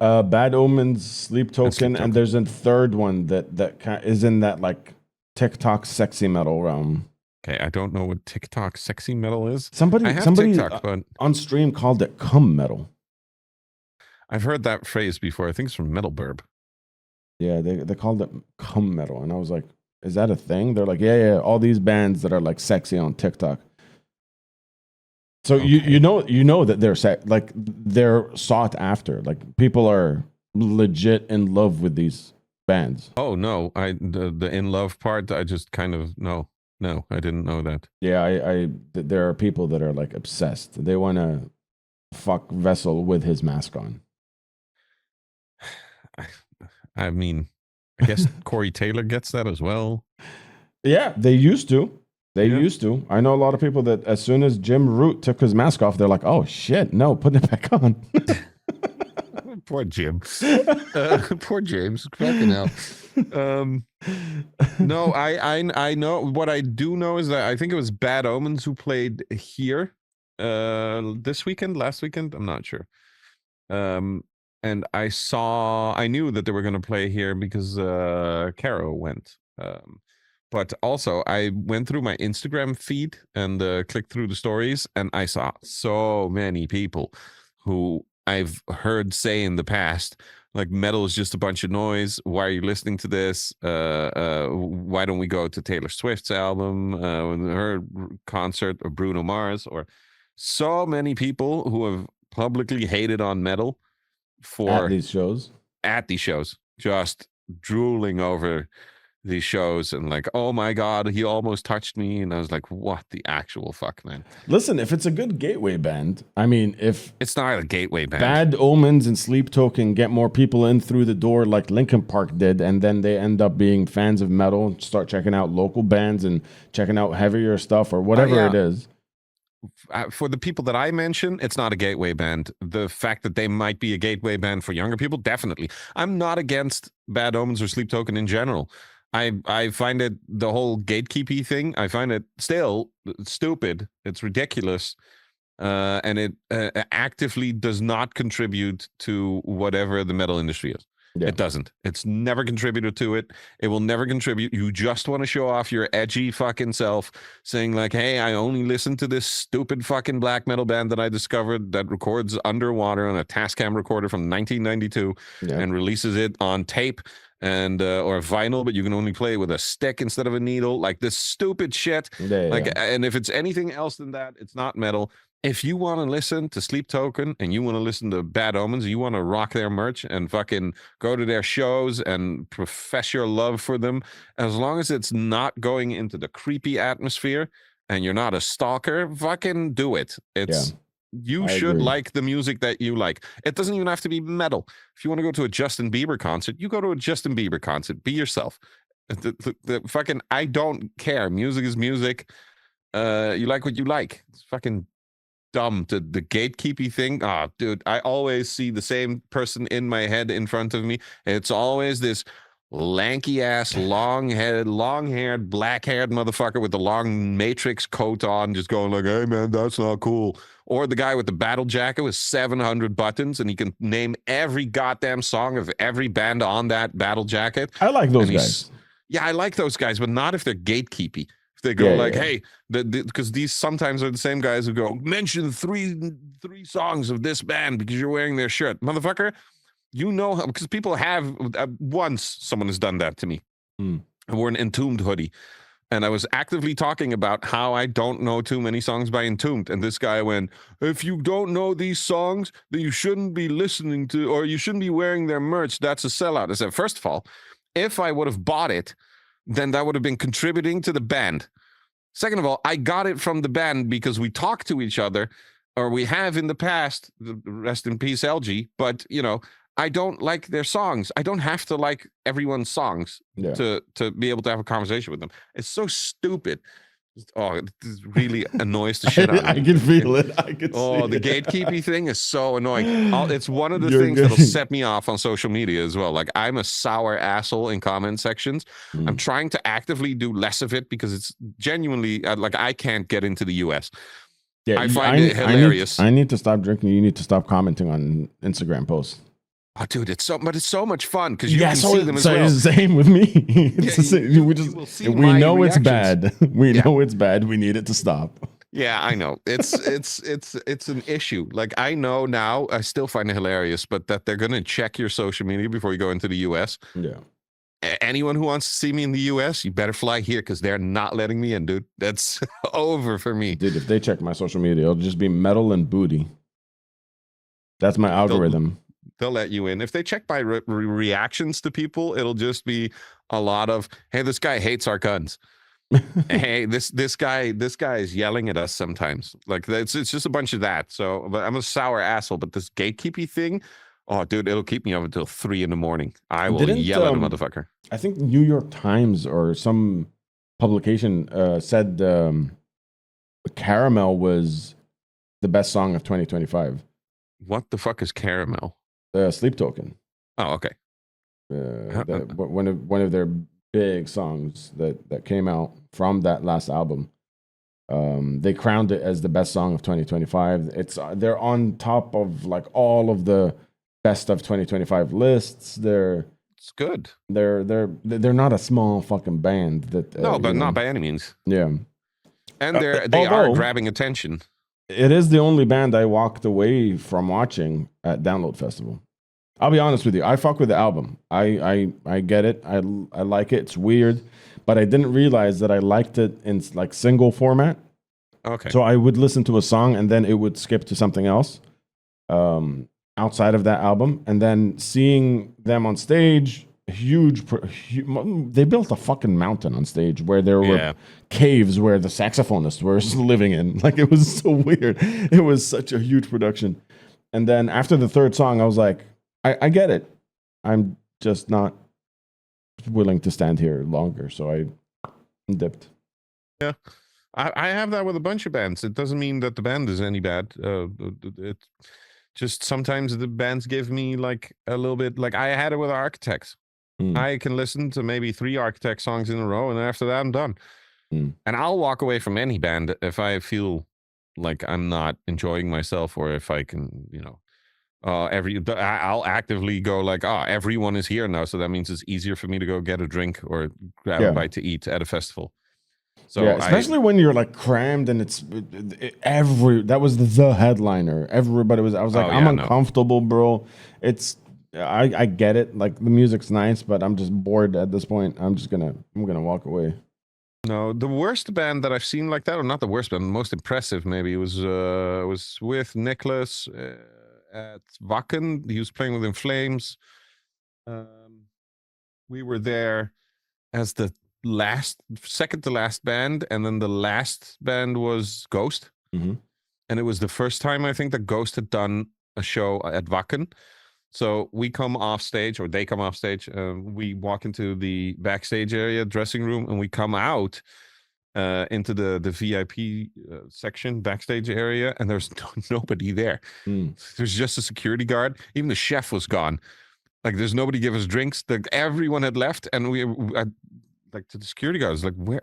Bad Omens, Sleep Token, and there's a third one that is in that like TikTok sexy metal realm. Okay, I don't know what TikTok sexy metal is. Somebody TikTok, but on stream called it cum metal. I've heard that phrase before. I think it's from Metal Burb. Yeah, they called it cum metal, and I was like, "Is that a thing?" They're like, "Yeah, all these bands that are like sexy on TikTok." So okay. you know that they're sought after. Like people are legit in love with these bands. Oh no, the in love part. I just kind of no, I didn't know that. Yeah, there are people that are like obsessed. They want to fuck Vessel with his mask on. I mean, I guess Corey Taylor gets that as well. Yeah, they used to. Used to. I know a lot of people that as soon as Jim Root took his mask off, they're like, "Oh shit, no, put it back on." Poor Jim. Poor James. Fucking hell. No, I know. What I do know is that I think it was Bad Omens who played here last weekend. I'm not sure. And I knew that they were going to play here because Caro went. But also, I went through my Instagram feed and clicked through the stories, and I saw so many people who I've heard say in the past, like, metal is just a bunch of noise. Why are you listening to this? Why don't we go to Taylor Swift's album, her concert, or Bruno Mars? Or so many people who have publicly hated on metal at these shows, just drooling over these shows and like, oh my god, he almost touched me, and I was like, what the actual fuck, man? Listen, if it's a good gateway band, I mean, if it's not a gateway band, Bad Omens and Sleep Token get more people in through the door like Linkin Park did, and then they end up being fans of metal and start checking out local bands and checking out heavier stuff or whatever it is. For the people that I mention, it's not a gateway band. The fact that they might be a gateway band for younger people, definitely. I'm not against Bad Omens or Sleep Token in general. I find it, the whole gatekeepy thing, I find it still stupid. It's ridiculous. And it actively does not contribute to whatever the metal industry is. Yeah. It doesn't. It's never contributed to it. It will never contribute. You just want to show off your edgy fucking self, saying like, "Hey, I only listen to this stupid fucking black metal band that I discovered that records underwater on a Tascam recorder from 1992 Yeah. and releases it on tape and or vinyl, but you can only play with a stick instead of a needle." Like this stupid shit. Yeah. Like, Yeah. and if it's anything else than that, it's not metal. If you want to listen to Sleep Token and you want to listen to Bad Omens, you want to rock their merch and fucking go to their shows and profess your love for them, as long as it's not going into the creepy atmosphere and you're not a stalker, fucking do it. It's you I should agree. like the music that you like. It doesn't even have to be metal. If you want to go to a Justin Bieber concert, you go to a Justin Bieber concert. Be yourself. The fucking I don't care. Music is music. You like what you like. It's fucking dumb to the gatekeepy thing. Oh, dude, I always see the same person in my head in front of me. It's always this lanky ass, long-haired, black-haired motherfucker with the long Matrix coat on, just going like, "Hey man, that's not cool." Or the guy with the battle jacket with 700 buttons, and he can name every goddamn song of every band on that battle jacket. I like those guys. Yeah, I like those guys, but not if they're gatekeepy. If they go hey, because these sometimes are the same guys who go, mention three songs of this band because you're wearing their shirt, motherfucker. You know, because people have once someone has done that to me. I wore an Entombed hoodie, and I was actively talking about how I don't know too many songs by Entombed, and this guy went, "If you don't know these songs, then you shouldn't be listening to, or you shouldn't be wearing their merch. That's a sellout." I said, first of all, if I would have bought it, then that would have been contributing to the band. Second of all, I got it from the band because we talk to each other, or we have in the past, rest in peace, LG, but, you know, I don't like their songs. I don't have to like everyone's songs to be able to have a conversation with them. It's so stupid. Oh, it really annoys the shit out of me. I can feel it. I can see the gatekeeping thing is so annoying. It's one of the You're things good. that'll set me off on social media as well. Like, I'm a sour asshole in comment sections. I'm trying to actively do less of it because it's genuinely like I can't get into the US. Yeah, I find it hilarious. I need to stop drinking. You need to stop commenting on Instagram posts. Oh, dude, it's so much fun because you can see them as well. It's the same with me. It's the same. We know it's bad. We know it's bad. We need it to stop. Yeah, I know. It's an issue. Like, I know now, I still find it hilarious, but that they're gonna check your social media before you go into the US. Yeah. Anyone who wants to see me in the US, you better fly here because they're not letting me in, dude. That's over for me. Dude, if they check my social media, it'll just be metal and booty. That's my algorithm. They'll let you in. If they check my reactions to people, it'll just be a lot of, "Hey, this guy hates our guns." "Hey, this guy is yelling at us sometimes." Like, it's just a bunch of that. So, but I'm a sour asshole. But this gatekeepy thing, oh, dude, it'll keep me up until 3 a.m. I will yell at a motherfucker. I think New York Times or some publication said Caramel was the best song of 2025. What the fuck is Caramel? Sleep Token. Oh, okay. One of their big songs that came out from that last album. They crowned it as the best song of 2025. They're on top of like all of the best of 2025 lists. It's good. They're not a small fucking band. But not by any means. Yeah, and they are grabbing attention. It is the only band I walked away from watching at Download Festival. I'll be honest with you. I fuck with the album. I get it. I like it. It's weird, but I didn't realize that I liked it in like single format. Okay. So I would listen to a song and then it would skip to something else outside of that album. And then seeing them on stage, they built a fucking mountain on stage where there were caves where the saxophonists were living in. Like, it was so weird. It was such a huge production. And then after the third song, I was like, I get it. I'm just not willing to stand here longer. So I dipped. Yeah. I have that with a bunch of bands. It doesn't mean that the band is any bad. It just sometimes the bands give me like a little bit, like I had it with Architects. I can listen to maybe 3 Architect songs in a row, and after that I'm done. And I'll walk away from any band if I feel like I'm not enjoying myself, or if I can, I'll actively go like, everyone is here now, so that means it's easier for me to go get a drink or grab a bite to eat at a festival. So yeah, especially when you're like crammed and it's that was the headliner. Everybody was. I was like, I'm uncomfortable, bro. I get it. Like the music's nice, but I'm just bored at this point. I'm gonna walk away. No, the worst band that I've seen like that, or not the worst band, the most impressive maybe was with Nicholas at Wacken. He was playing with In Flames. We were there as the second to last band, and then the last band was Ghost. Mm-hmm. And it was the first time I think that Ghost had done a show at Wacken. So we come off stage, or they come off stage. We walk into the backstage area, dressing room, and we come out into the VIP section, backstage area, and there's nobody there. There's just a security guard. Even the chef was gone. Like, there's nobody give us drinks. Everyone had left, and like, to the security guards, like, where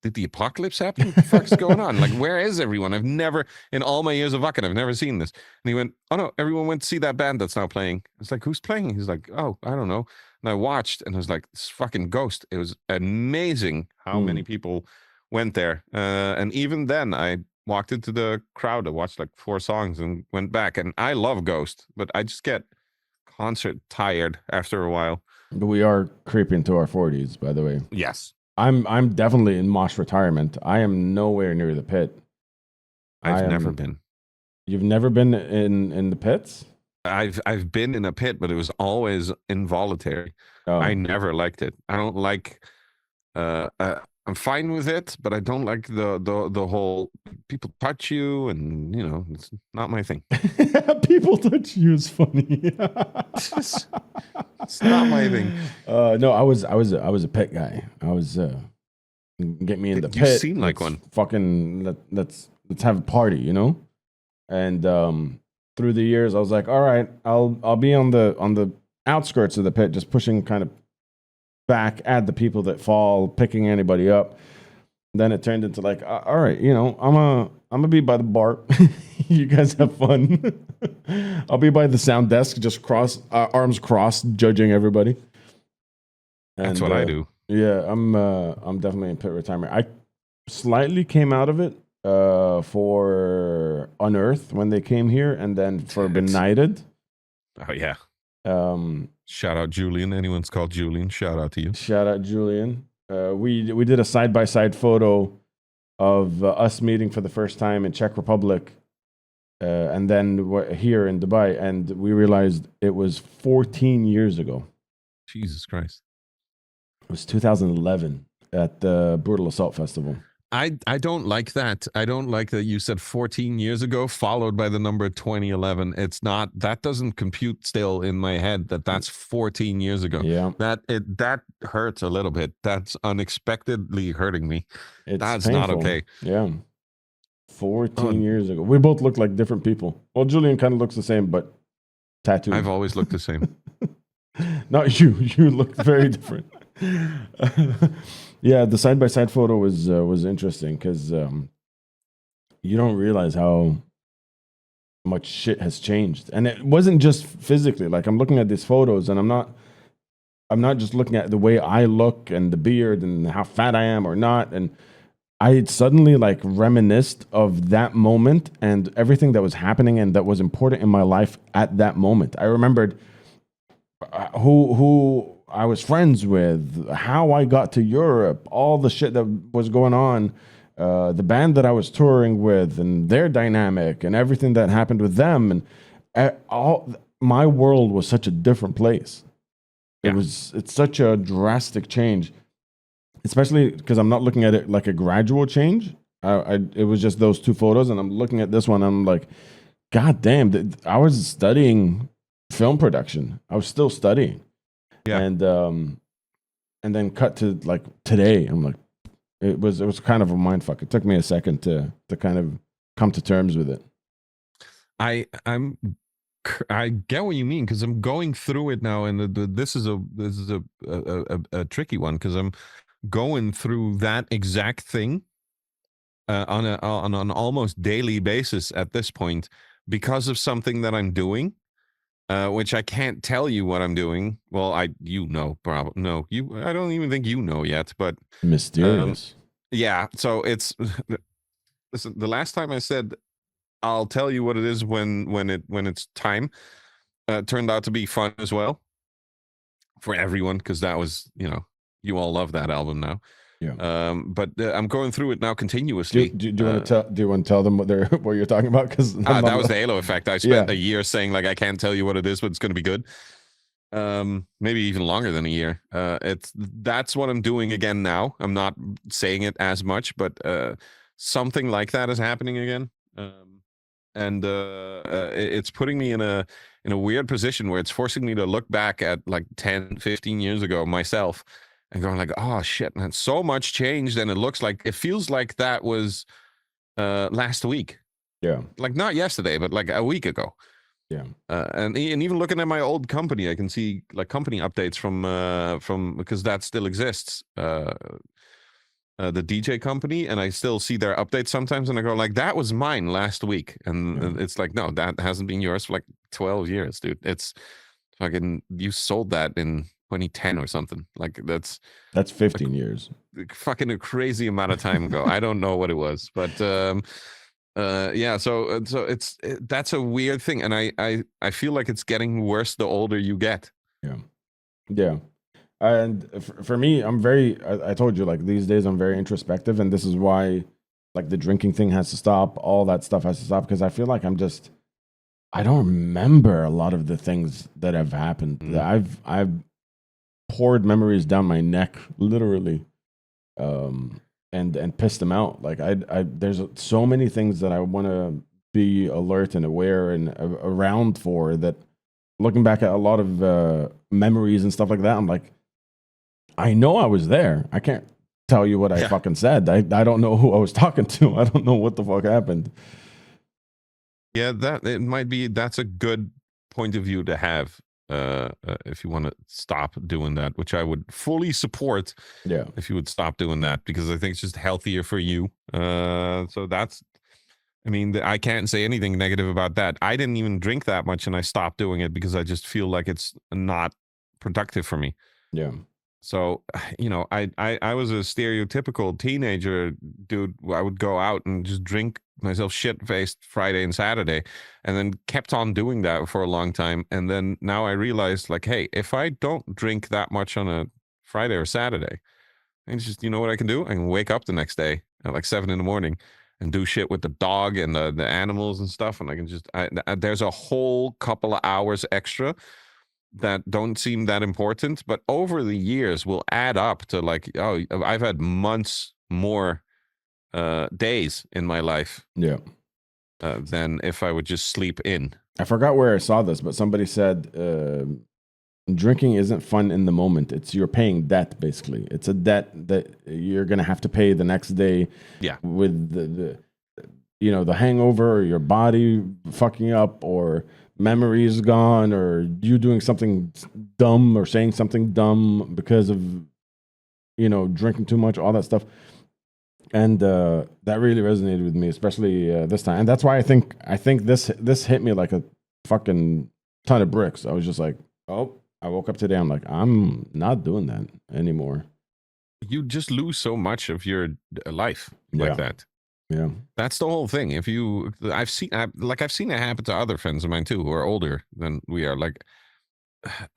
did the apocalypse happen? What the fuck's going on? Like, where is everyone? I've never, in all my years of Wacken, I've never seen this. And he went, oh no, everyone went to see that band that's now playing. It's like, who's playing? He's like, oh, I don't know. And I watched, and I was like, this fucking Ghost. It was amazing how many people went there. And even then, I walked into the crowd. I watched like 4 songs and went back. And I love Ghost, but I just get concert tired after a while. But we are creeping to our 40s, by the way. Yes. I'm definitely in mosh retirement. I am nowhere near the pit. I've never been. You've never been in the pits? I've been in a pit, but it was always involuntary. I never liked it. I don't like I'm fine with it, but I don't like the whole people touch you, and it's not my thing. People touch you is funny. It's not my thing. No, I was a pit guy. I was get me in the pit. You seem like one. Fucking let's have a party, And through the years, I was like, all right, I'll be on the outskirts of the pit, just pushing kind of back at the people that fall, picking anybody up. Then it turned into like, all right, I'm gonna be by the bar. You guys have fun. I'll be by the sound desk, just arms crossed, judging everybody. And, that's what I do. Yeah, I'm definitely in pit retirement. I slightly came out of it for Unearth when they came here, and then for Benighted. Oh yeah. Shout out Julian. Anyone's called Julian, shout out to you. Shout out Julian. We did a side-by-side photo of us meeting for the first time in Czech Republic, and then we're here in Dubai, and we realized it was 14 years ago. Jesus Christ. It was 2011 at the Brutal Assault Festival. I don't like that. I don't like that you said 14 years ago followed by the number 2011. It's not, that doesn't compute still in my head that's 14 years ago. Yeah. That hurts a little bit. That's unexpectedly hurting me. That's painful. Not okay. Yeah. 14 years ago. We both look like different people. Well, Julian kind of looks the same, but tattooed. I've always looked the same. Not you. You look very different. Yeah, the side-by-side photo was interesting because you don't realize how much shit has changed, and it wasn't just physically. Like, I'm looking at these photos, and I'm not just looking at the way I look and the beard and how fat I am or not, and I suddenly like reminisced of that moment and everything that was happening and that was important in my life at that moment. I remembered who I was friends with, how I got to Europe, all the shit that was going on, the band that I was touring with, and their dynamic, and everything that happened with them, and my world was such a different place. Yeah. It's such a drastic change, especially because I'm not looking at it like a gradual change. It was just those 2 photos, and I'm looking at this one, and I'm like, God damn! I was studying film production. I was still studying. Yeah. And then cut to like today. I'm like, it was kind of a mind fuck. It took me a second to kind of come to terms with it. I get what you mean, because I'm going through it now, and this is a tricky one, because I'm going through that exact thing on an almost daily basis at this point, because of something that I'm doing. which I can't tell you what I'm doing. Well, probably no. I don't even think you know yet. But Mysterious. yeah. So it's listen. The last time I said I'll tell you what it is when it's time, turned out to be fun as well for everyone, because that was, you all love that album now. Yeah. But I'm going through it now Do continuously. you want to tell? Do you want to tell them what you're talking about? Because That was the Halo effect. I spent a year saying like I can't tell you what it is, but it's going to be good. Maybe even longer than a year. That's what I'm doing again now. I'm not saying it as much, but something like that is happening again. And it's putting me in a weird position where it's forcing me to look back at like 10, 15 years ago myself and going like, oh shit, man, so much changed. And it feels like that was last week. Yeah. Like not yesterday, but like a week ago. Yeah. And even looking at my old company, I can see like company updates from because that still exists. The DJ company, and I still see their updates sometimes, and I go like, that was mine last week. And it's like, no, that hasn't been yours for like 12 years, dude. It's fucking, you sold that in 2010 or something. Like that's 15 years. Fucking a crazy amount of time ago. I don't know what it was, but yeah, so that's a weird thing, and I feel like it's getting worse the older you get. Yeah. And for me, I told you, like, these days I'm very introspective, and this is why, like, the drinking thing has to stop, all that stuff has to stop, because I feel like I don't remember a lot of the things that have happened. I've poured memories down my neck, literally, and pissed them out. Like, there's so many things that I want to be alert and aware and around for, that looking back at a lot of memories and stuff like that, I'm like, I know I was there. I can't tell you what I fucking said. I don't know who I was talking to. I don't know what the fuck happened. Yeah, that's a good point of view to have if you want to stop doing that, which I would fully support. Yeah, if you would stop doing that, because I think it's just healthier for you. So I can't say anything negative about that. I didn't even drink that much, and I stopped doing it because I just feel like it's not productive for me. Yeah. So, I was a stereotypical teenager dude. I would go out and just drink myself shit-faced Friday and Saturday, and then kept on doing that for a long time. And then now I realized, like, hey, if I don't drink that much on a Friday or Saturday, and just, you know what I can do? I can wake up the next day at like 7 a.m. and do shit with the dog and the animals and stuff. And I can just, there's a whole couple of hours extra that don't seem that important, but over the years will add up to like, oh, I've had months more days in my life than if I would just sleep in. I forgot where I saw this, but somebody said drinking isn't fun in the moment. You're paying debt, basically. It's a debt that you're gonna have to pay the next day. Yeah, with the hangover, or your body fucking up, or memories gone, or you doing something dumb or saying something dumb because of drinking too much, all that stuff. And that really resonated with me, especially this time. And that's why I think this hit me like a fucking ton of bricks. I was just like, oh, I woke up today, I'm like, I'm not doing that anymore. You just lose so much of your life like that. Yeah, that's the whole thing. I've seen it happen to other friends of mine too, who are older than we are. Like,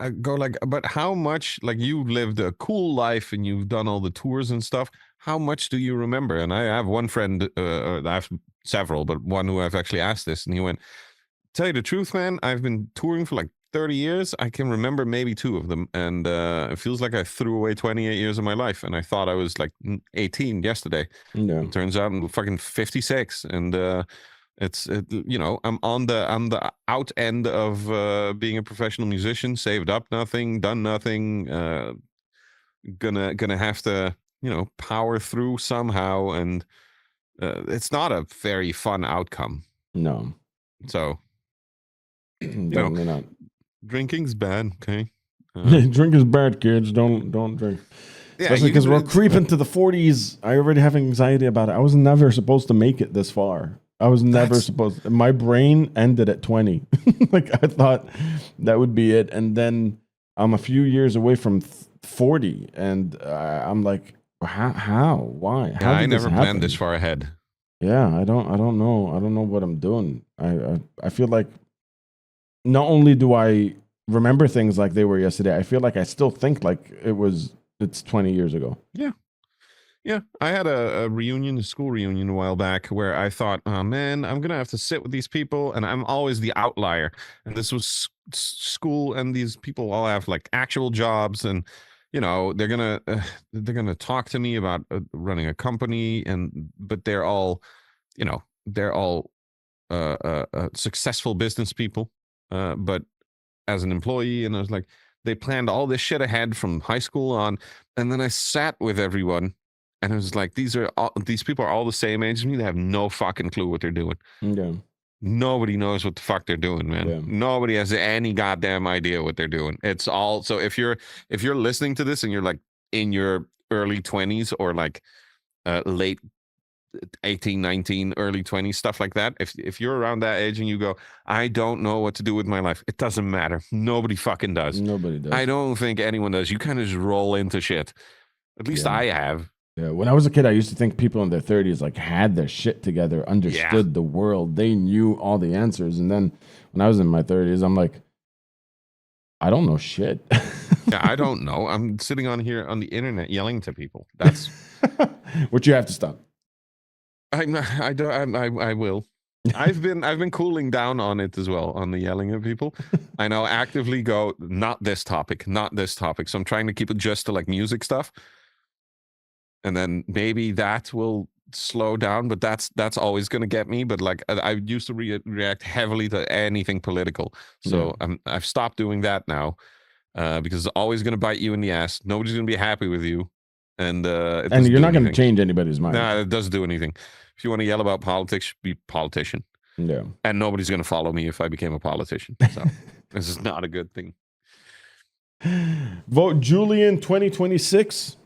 I go like, but how much, like, you lived a cool life and you've done all the tours and stuff. How much do you remember? And I have one friend, I have several, but one who I've actually asked this, and he went, tell you the truth, man, I've been touring for like 30 years. I can remember maybe 2 of them. And it feels like I threw away 28 years of my life. And I thought I was like 18 yesterday. No. Turns out I'm fucking 56. And I'm on the out end of being a professional musician, saved up nothing, done nothing, gonna have to, power through somehow. And it's not a very fun outcome. No. So, definitely not. Drinking's bad, okay? Drink is bad, kids. Don't drink. Yeah, especially because we're creeping to the 40s. I already have anxiety about it. I was never supposed to make it this far. I was never supposed. My brain ended at 20. Like I thought that would be it, and then I'm a few years away from 40, and I'm like, how, why, Yeah, how I did this never planned this happen? far ahead. Yeah, I don't know. I don't know what I'm doing. I feel like not only do I remember things like they were yesterday, I feel like I still think like it's 20 years ago. Yeah. Yeah, I had a reunion, a school reunion a while back where I thought, oh man, I'm going to have to sit with these people and I'm always the outlier. And this was school and these people all have like actual jobs and they're going to talk to me about running a company but they're all successful business people. But as an employee and I was like they planned all this shit ahead from high school on and then I sat with everyone and it was like these people are all the same age as me. They have no fucking clue what they're doing. Yeah. Nobody knows what the fuck they're doing, man. Yeah. Nobody has any goddamn idea what they're doing. It's all so if you're listening to this and you're like in your early 20s or like late 18, 19, early 20s, stuff like that. If you're around that age and you go, I don't know what to do with my life, it doesn't matter. Nobody fucking does. Nobody does. I don't think anyone does. You kind of just roll into shit. At least I have. Yeah, when I was a kid, I used to think people in their 30s like had their shit together, understood the world. They knew all the answers. And then when I was in my 30s, I'm like, I don't know shit. Yeah, I don't know. I'm sitting on here on the internet yelling to people. That's what you have to stop. I will. I've been cooling down on it as well, on the yelling at people. I now actively go, not this topic, not this topic. So I'm trying to keep it just to like music stuff. And then maybe that will slow down, but that's always going to get me. But like I used to react heavily to anything political. So I've stopped doing that now because it's always going to bite you in the ass. Nobody's going to be happy with you. And you're not going to change anybody's mind. Nah, it doesn't do anything. If you want to yell about politics, be a politician. Yeah. And nobody's going to follow me if I became a politician. So this is not a good thing. Vote Julian 2026.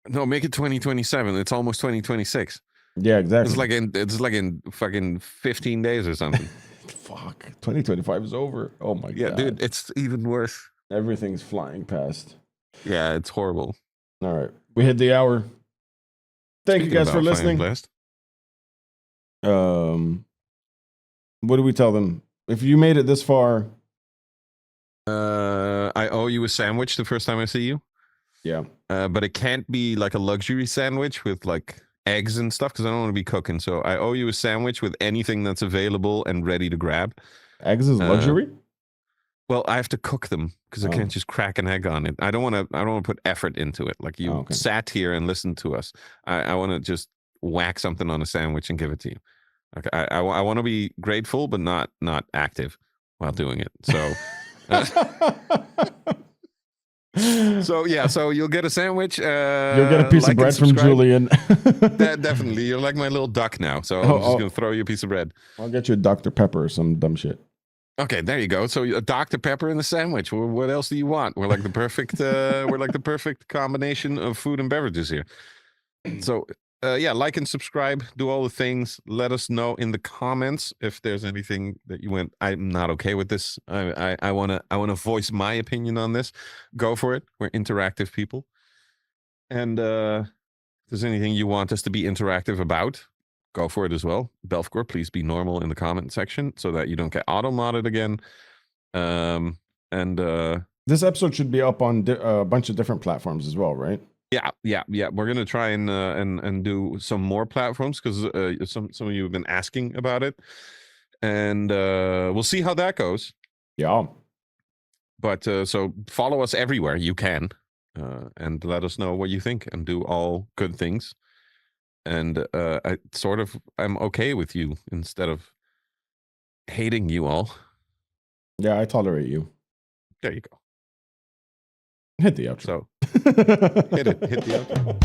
No, make it 2027. It's almost 2026. Yeah, exactly. It's like in fucking 15 days or something. Fuck. 2025 is over. Oh my god. Yeah, dude, it's even worse. Everything's flying past. Yeah, it's horrible. All right. We hit the hour. Thank you guys for listening. What do we tell them? If you made it this far, I owe you a sandwich the first time I see you. Yeah. But it can't be like a luxury sandwich with like eggs and stuff because I don't want to be cooking. So I owe you a sandwich with anything that's available and ready to grab. Eggs is luxury? Well, I have to cook them because I can't just crack an egg on it. I don't want to put effort into it. Like you sat here and listened to us. I want to just whack something on a sandwich and give it to you. Okay, I want to be grateful, but not active while doing it. So. So you'll get a sandwich. You'll get a piece of bread from Julian. Definitely, you're like my little duck now. So I'm just gonna throw you a piece of bread. I'll get you a Dr. Pepper or some dumb shit. Okay, there you go. So a Dr. Pepper in the sandwich. What else do you want? We're like the perfect. We're like the perfect combination of food and beverages here. So like and subscribe. Do all the things. Let us know in the comments if there's anything that you went, I'm not okay with this. I wanna voice my opinion on this. Go for it. We're interactive people. And if there's anything you want us to be interactive about, go for it as well. Belfcore, please be normal in the comment section so that you don't get auto-modded again. This episode should be up on a bunch of different platforms as well, right? Yeah. We're gonna try and do some more platforms because some of you have been asking about it, and we'll see how that goes. Yeah. But so follow us everywhere you can, and let us know what you think, and do all good things. And I'm okay with you instead of hating you all. Yeah, I tolerate you. There you go. Hit the outro. So hit the outro.